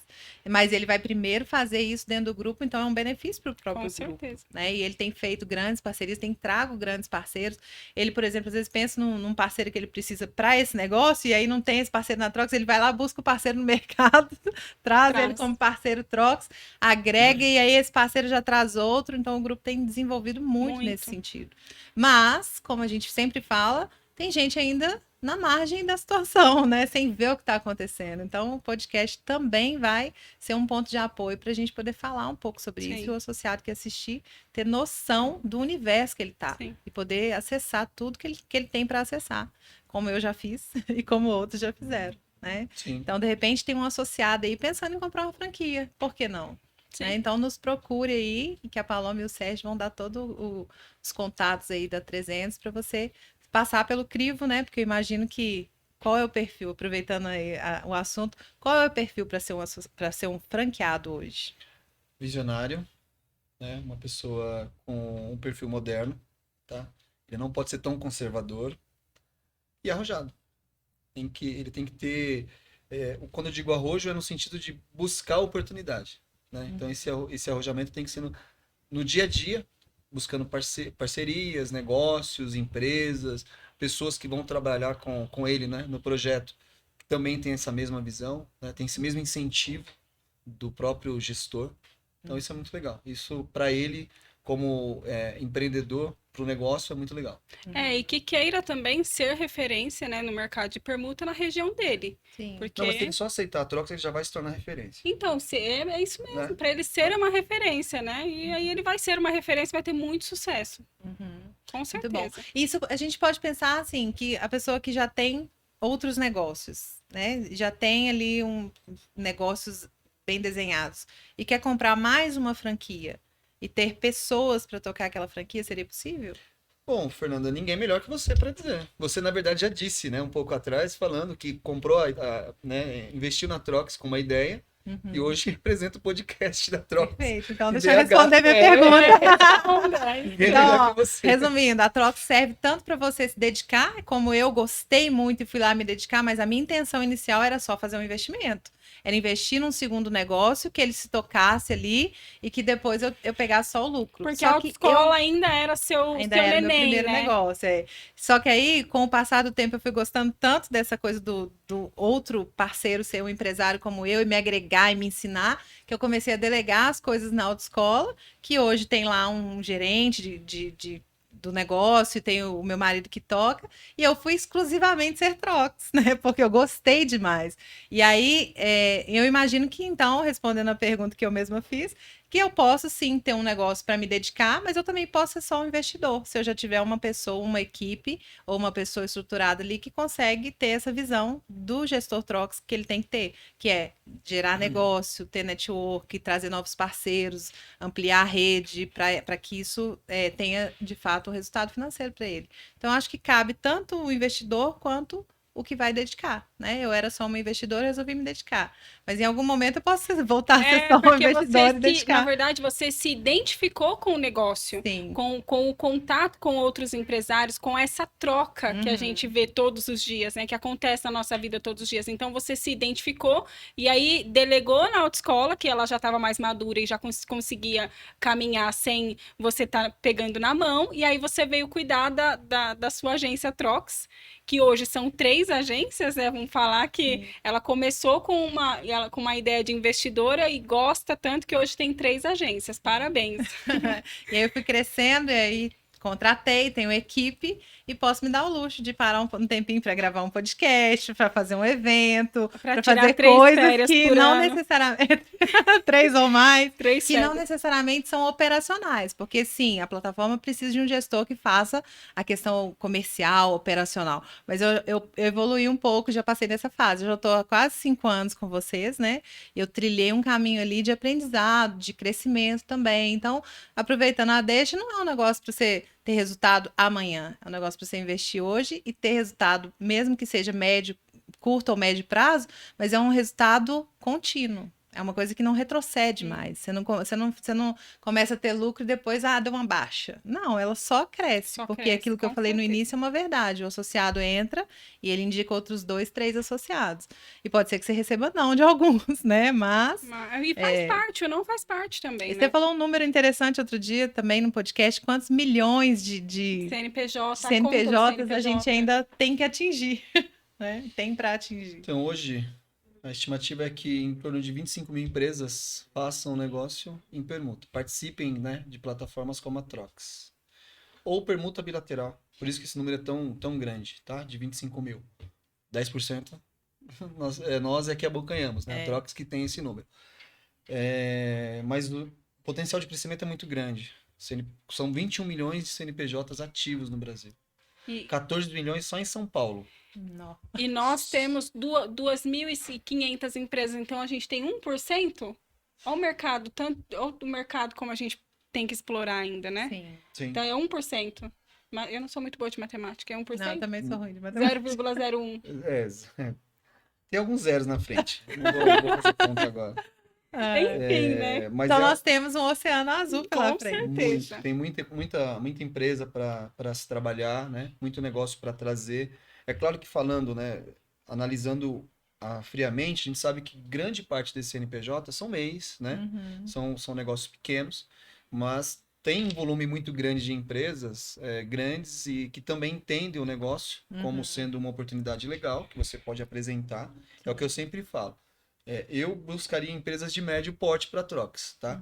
Mas ele vai primeiro fazer isso dentro do grupo, então é um benefício para o próprio Com grupo. certeza. Né? E ele tem feito grandes parcerias, tem trago grandes parceiros. Ele, por exemplo, às vezes pensa num parceiro que ele precisa para esse negócio, e aí não tem esse parceiro na Trox, ele vai lá, busca o parceiro no mercado, traz ele como parceiro Trox, agrega, e aí esse parceiro já traz outro, então o grupo tem desenvolvido muito nesse sentido. Mas, como a gente sempre fala, tem gente ainda na margem da situação, né? Sem ver o que está acontecendo. Então, o podcast também vai ser um ponto de apoio para a gente poder falar um pouco sobre isso, e o associado que assistir ter noção do universo que ele está e poder acessar tudo que ele tem para acessar, como eu já fiz e como outros já fizeram, né? Sim. Então, de repente, tem um associado aí pensando em comprar uma franquia. Por que não? Né? Então, nos procure aí, que a Paloma e o Sérgio vão dar todos os contatos aí da 300 para você passar pelo crivo, né? Porque eu imagino que qual é o perfil, aproveitando aí o assunto, qual é o perfil para ser um franqueado hoje? Visionário, né? Uma pessoa com um perfil moderno, tá? Ele não pode ser tão conservador e arrojado. Ele tem que ter, quando eu digo arrojo é no sentido de buscar oportunidade, né? Então esse arrojamento tem que ser no dia a dia, buscando parcerias, negócios, empresas, pessoas que vão trabalhar com ele, né, no projeto, que também tem essa mesma visão, né, tem esse mesmo incentivo do próprio gestor. Então isso é muito legal. Isso para ele, como empreendedor, para o negócio é muito legal. E que queira também ser referência, né, no mercado de permuta na região dele. Sim. Porque... Não, mas se ele só aceitar a troca, ele já vai se tornar referência. Então, é isso mesmo, Né? para ele ser uma referência, né? E aí ele vai ser uma referência, vai ter muito sucesso. Com certeza. Muito bom. Isso a gente pode pensar assim, que a pessoa que já tem outros negócios, né? Já tem ali negócios bem desenhados e quer comprar mais uma franquia e ter pessoas para tocar aquela franquia, seria possível? Bom, Fernanda, ninguém melhor que você para dizer. Você, na verdade, já disse, né, um pouco atrás, falando que comprou, né, investiu na Trox com uma ideia e hoje representa o podcast da Trox. Perfeito. Então, deixa eu responder minha pergunta. Ninguém melhor que você. Resumindo, a Trox serve tanto para você se dedicar, como eu gostei muito e fui lá me dedicar, mas a minha intenção inicial era só fazer um investimento. Era investir num segundo negócio, que ele se tocasse ali e que depois eu pegasse só o lucro. Porque só a autoescola ainda era seu era neném, meu primeiro né? negócio. Só que aí, com o passar do tempo, eu fui gostando tanto dessa coisa do outro parceiro ser um empresário como eu e me agregar e me ensinar, que eu comecei a delegar as coisas na autoescola, que hoje tem lá um gerente do negócio, e tem o meu marido que toca, e eu fui exclusivamente ser Trox, né? Porque eu gostei demais. E aí, eu imagino que, então, respondendo a pergunta que eu mesma fiz, que eu posso sim ter um negócio para me dedicar, mas eu também posso ser só um investidor, se eu já tiver uma pessoa, uma equipe ou uma pessoa estruturada ali que consegue ter essa visão do gestor Trox que ele tem que ter, que é gerar negócio, ter network, trazer novos parceiros, ampliar a rede para que isso tenha de fato o resultado financeiro para ele. Então, acho que cabe tanto o investidor quanto o que vai dedicar, né? Eu era só uma investidora, resolvi me dedicar. Mas em algum momento eu posso voltar a ser só uma investidora e dedicar. Na verdade, você se identificou com o negócio, Sim. com o contato com outros empresários, com essa troca que a gente vê todos os dias, né? Que acontece na nossa vida todos os dias. Então, você se identificou e aí delegou na autoescola, que ela já estava mais madura e já conseguia caminhar sem você estar pegando na mão. E aí você veio cuidar da sua agência Trox, que hoje são 3 agências, né? Vamos falar que ela começou com uma ideia de investidora e gosta tanto que hoje tem 3 agências. Parabéns. E aí eu fui crescendo e aí contratei, tenho equipe e posso me dar o luxo de parar um tempinho para gravar um podcast, para fazer um evento, para fazer coisas que não necessariamente 3 ou mais, que não necessariamente são operacionais, porque sim, a plataforma precisa de um gestor que faça a questão comercial, operacional. Mas eu evoluí um pouco, já passei dessa fase. Eu já estou há quase 5 anos com vocês, né? Eu trilhei um caminho ali de aprendizado, de crescimento também. Então, aproveitando a deixa, não é um negócio para você ter resultado amanhã. É um negócio para você investir hoje e ter resultado, mesmo que seja médio, curto ou médio prazo, mas é um resultado contínuo. É uma coisa que não retrocede mais. Você não começa a ter lucro e depois, deu uma baixa. Não, ela só cresce. Porque aquilo que eu falei no início é uma verdade. O associado entra e ele indica outros 2, 3 associados. E pode ser que você receba não de alguns, né? Mas... E faz parte, ou não faz parte também, e né? Você falou um número interessante outro dia também no podcast. Quantos milhões de CNPJs a gente ainda tem que atingir, né? Tem para atingir. Então, hoje... A estimativa é que em torno de 25 mil empresas façam negócio em permuta. Participem, né, de plataformas como a Trox. Ou permuta bilateral. Por isso que esse número é tão grande, tá? De 25 mil. 10% nós é que abocanhamos, né? A Trox que tem esse número. Mas o potencial de crescimento é muito grande. São 21 milhões de CNPJs ativos no Brasil. 14 milhões só em São Paulo. Não. E nós temos 2.500 empresas, então a gente tem 1%. Olha o mercado, olha o mercado como a gente tem que explorar ainda, né? Sim. Então é 1%. Mas eu não sou muito boa de matemática, é 1%? Não, eu também sou ruim de matemática. 0,01. Tem alguns zeros na frente. Não vou fazer conta agora. Enfim, né? Mas então nós temos um oceano azul pela frente. Certeza. Tem muita empresa para se trabalhar, né? Muito negócio para trazer. É claro que falando, né, analisando friamente, a gente sabe que grande parte desse CNPJ são MEIs, né? São negócios pequenos, mas tem um volume muito grande de empresas grandes e que também entendem o negócio como sendo uma oportunidade legal que você pode apresentar. É o que eu sempre falo. Eu buscaria empresas de médio porte para Trox, tá?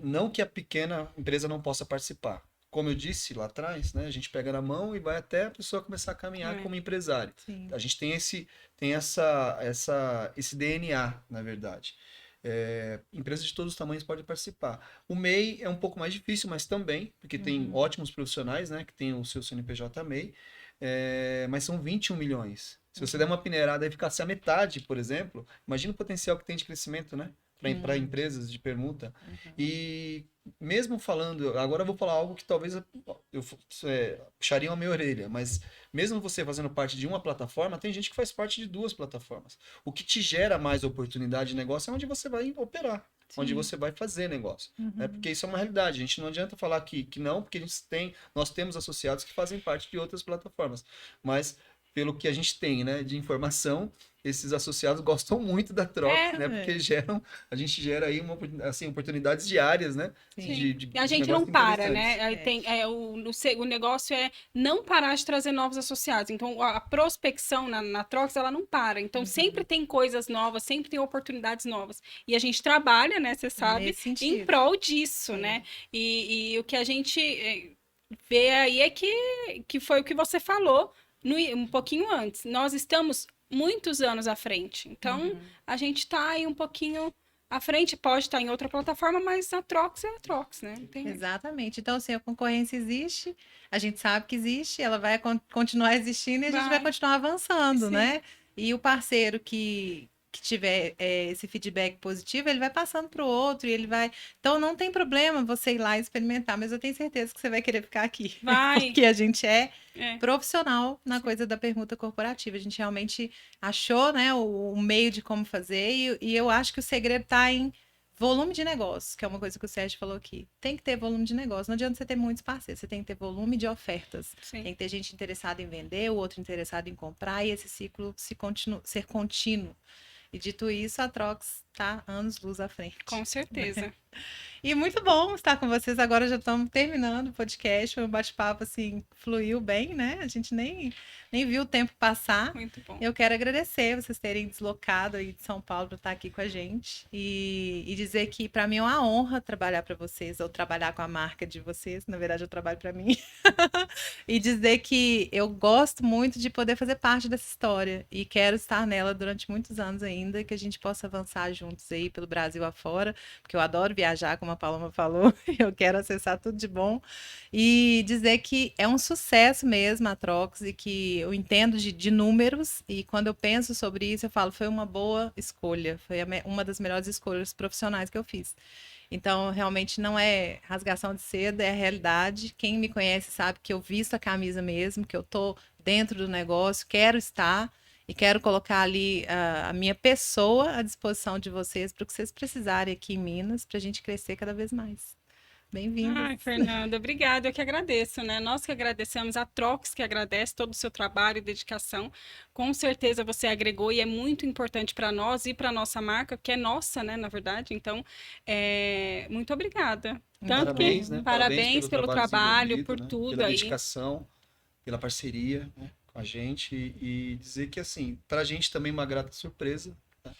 Não que a pequena empresa não possa participar. Como eu disse lá atrás, né, a gente pega na mão e vai até a pessoa começar a caminhar como empresário. Sim. A gente tem esse DNA, na verdade. Empresas de todos os tamanhos podem participar. O MEI é um pouco mais difícil, mas também, porque tem ótimos profissionais, né, que tem o seu CNPJ MEI, mas são 21 milhões. Se você der uma peneirada e ficasse a metade, por exemplo, imagina o potencial que tem de crescimento, né? Para empresas de permuta. E mesmo falando, agora eu vou falar algo que talvez eu puxaria a minha orelha, mas mesmo você fazendo parte de uma plataforma, tem gente que faz parte de 2 plataformas. O que te gera mais oportunidade de negócio é onde você vai operar, onde você vai fazer negócio. Né? Porque isso é uma realidade. A gente não adianta falar que não, porque nós temos associados que fazem parte de outras plataformas. Mas pelo que a gente tem, né, de informação, esses associados gostam muito da Trox, né? Porque a gente gera aí oportunidades diárias, né? E a gente não para, né? O negócio é não parar de trazer novos associados. Então, a prospecção na Trox, ela não para. Então, sempre tem coisas novas, sempre tem oportunidades novas. E a gente trabalha, né? Você sabe, em prol disso, né? E o que a gente vê aí é que foi o que você falou um pouquinho antes. Nós estamos muitos anos à frente. Então, a gente está aí um pouquinho A frente pode estar em outra plataforma, mas a Trox é a Trox, né? Exatamente. Então, assim, a concorrência existe, a gente sabe que existe, ela vai continuar existindo e a gente vai continuar avançando, Sim. né? E o parceiro que tiver esse feedback positivo, ele vai passando para o outro e ele vai. Então, não tem problema você ir lá e experimentar, mas eu tenho certeza que você vai querer ficar aqui. Vai. Porque a gente é profissional na coisa da permuta corporativa. A gente realmente achou, né, o meio de como fazer e eu acho que o segredo está em volume de negócio, que é uma coisa que o Sérgio falou aqui. Tem que ter volume de negócio. Não adianta você ter muitos parceiros, você tem que ter volume de ofertas. Sim. Tem que ter gente interessada em vender, o outro interessado em comprar e esse ciclo ser contínuo. E dito isso, a Trox está anos-luz à frente. Com certeza. E muito bom estar com vocês. Agora já estamos terminando o podcast. Foi um bate-papo, assim, fluiu bem, né? A gente nem viu o tempo passar. Muito bom. Eu quero agradecer vocês terem deslocado aí de São Paulo para estar aqui com a gente. E dizer que para mim é uma honra trabalhar para vocês, ou trabalhar com a marca de vocês. Na verdade, eu trabalho para mim. E dizer que eu gosto muito de poder fazer parte dessa história. E quero estar nela durante muitos anos ainda, que a gente possa avançar juntos aí pelo Brasil afora, porque eu adoro viajar, como a Paloma falou, eu quero acessar tudo de bom, e dizer que é um sucesso mesmo a Trox, e que eu entendo de números, e quando eu penso sobre isso, eu falo, foi uma boa escolha, foi uma das melhores escolhas profissionais que eu fiz. Então, realmente não é rasgação de seda, é a realidade. Quem me conhece sabe que eu visto a camisa mesmo, que eu tô dentro do negócio, quero estar, e quero colocar ali a minha pessoa à disposição de vocês para o que vocês precisarem aqui em Minas, para a gente crescer cada vez mais. Bem-vinda. Ai, Fernanda, obrigada. Eu que agradeço, né? Nós que agradecemos, a Trox que agradece todo o seu trabalho e dedicação. Com certeza você agregou e é muito importante para nós e para a nossa marca, que é nossa, né, na verdade. Então, muito obrigada. Tanto Parabéns, que, né? Parabéns pelo trabalho, por né? tudo pela aí. dedicação, pela parceria, né, com a gente e dizer que, assim, para a gente também uma grata surpresa, né,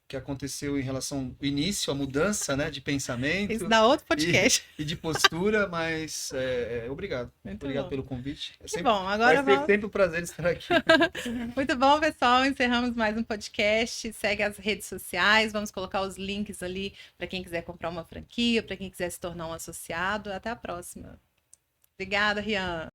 que aconteceu em relação ao início, a mudança, né, de pensamento. Isso dá outro podcast. E de postura, mas obrigado. Muito Obrigado bom. pelo convite. Que bom, agora vai ser sempre um prazer estar aqui. Muito bom, pessoal. Encerramos mais um podcast. Segue as redes sociais. Vamos colocar os links ali para quem quiser comprar uma franquia, para quem quiser se tornar um associado. Até a próxima. Obrigada, Rian.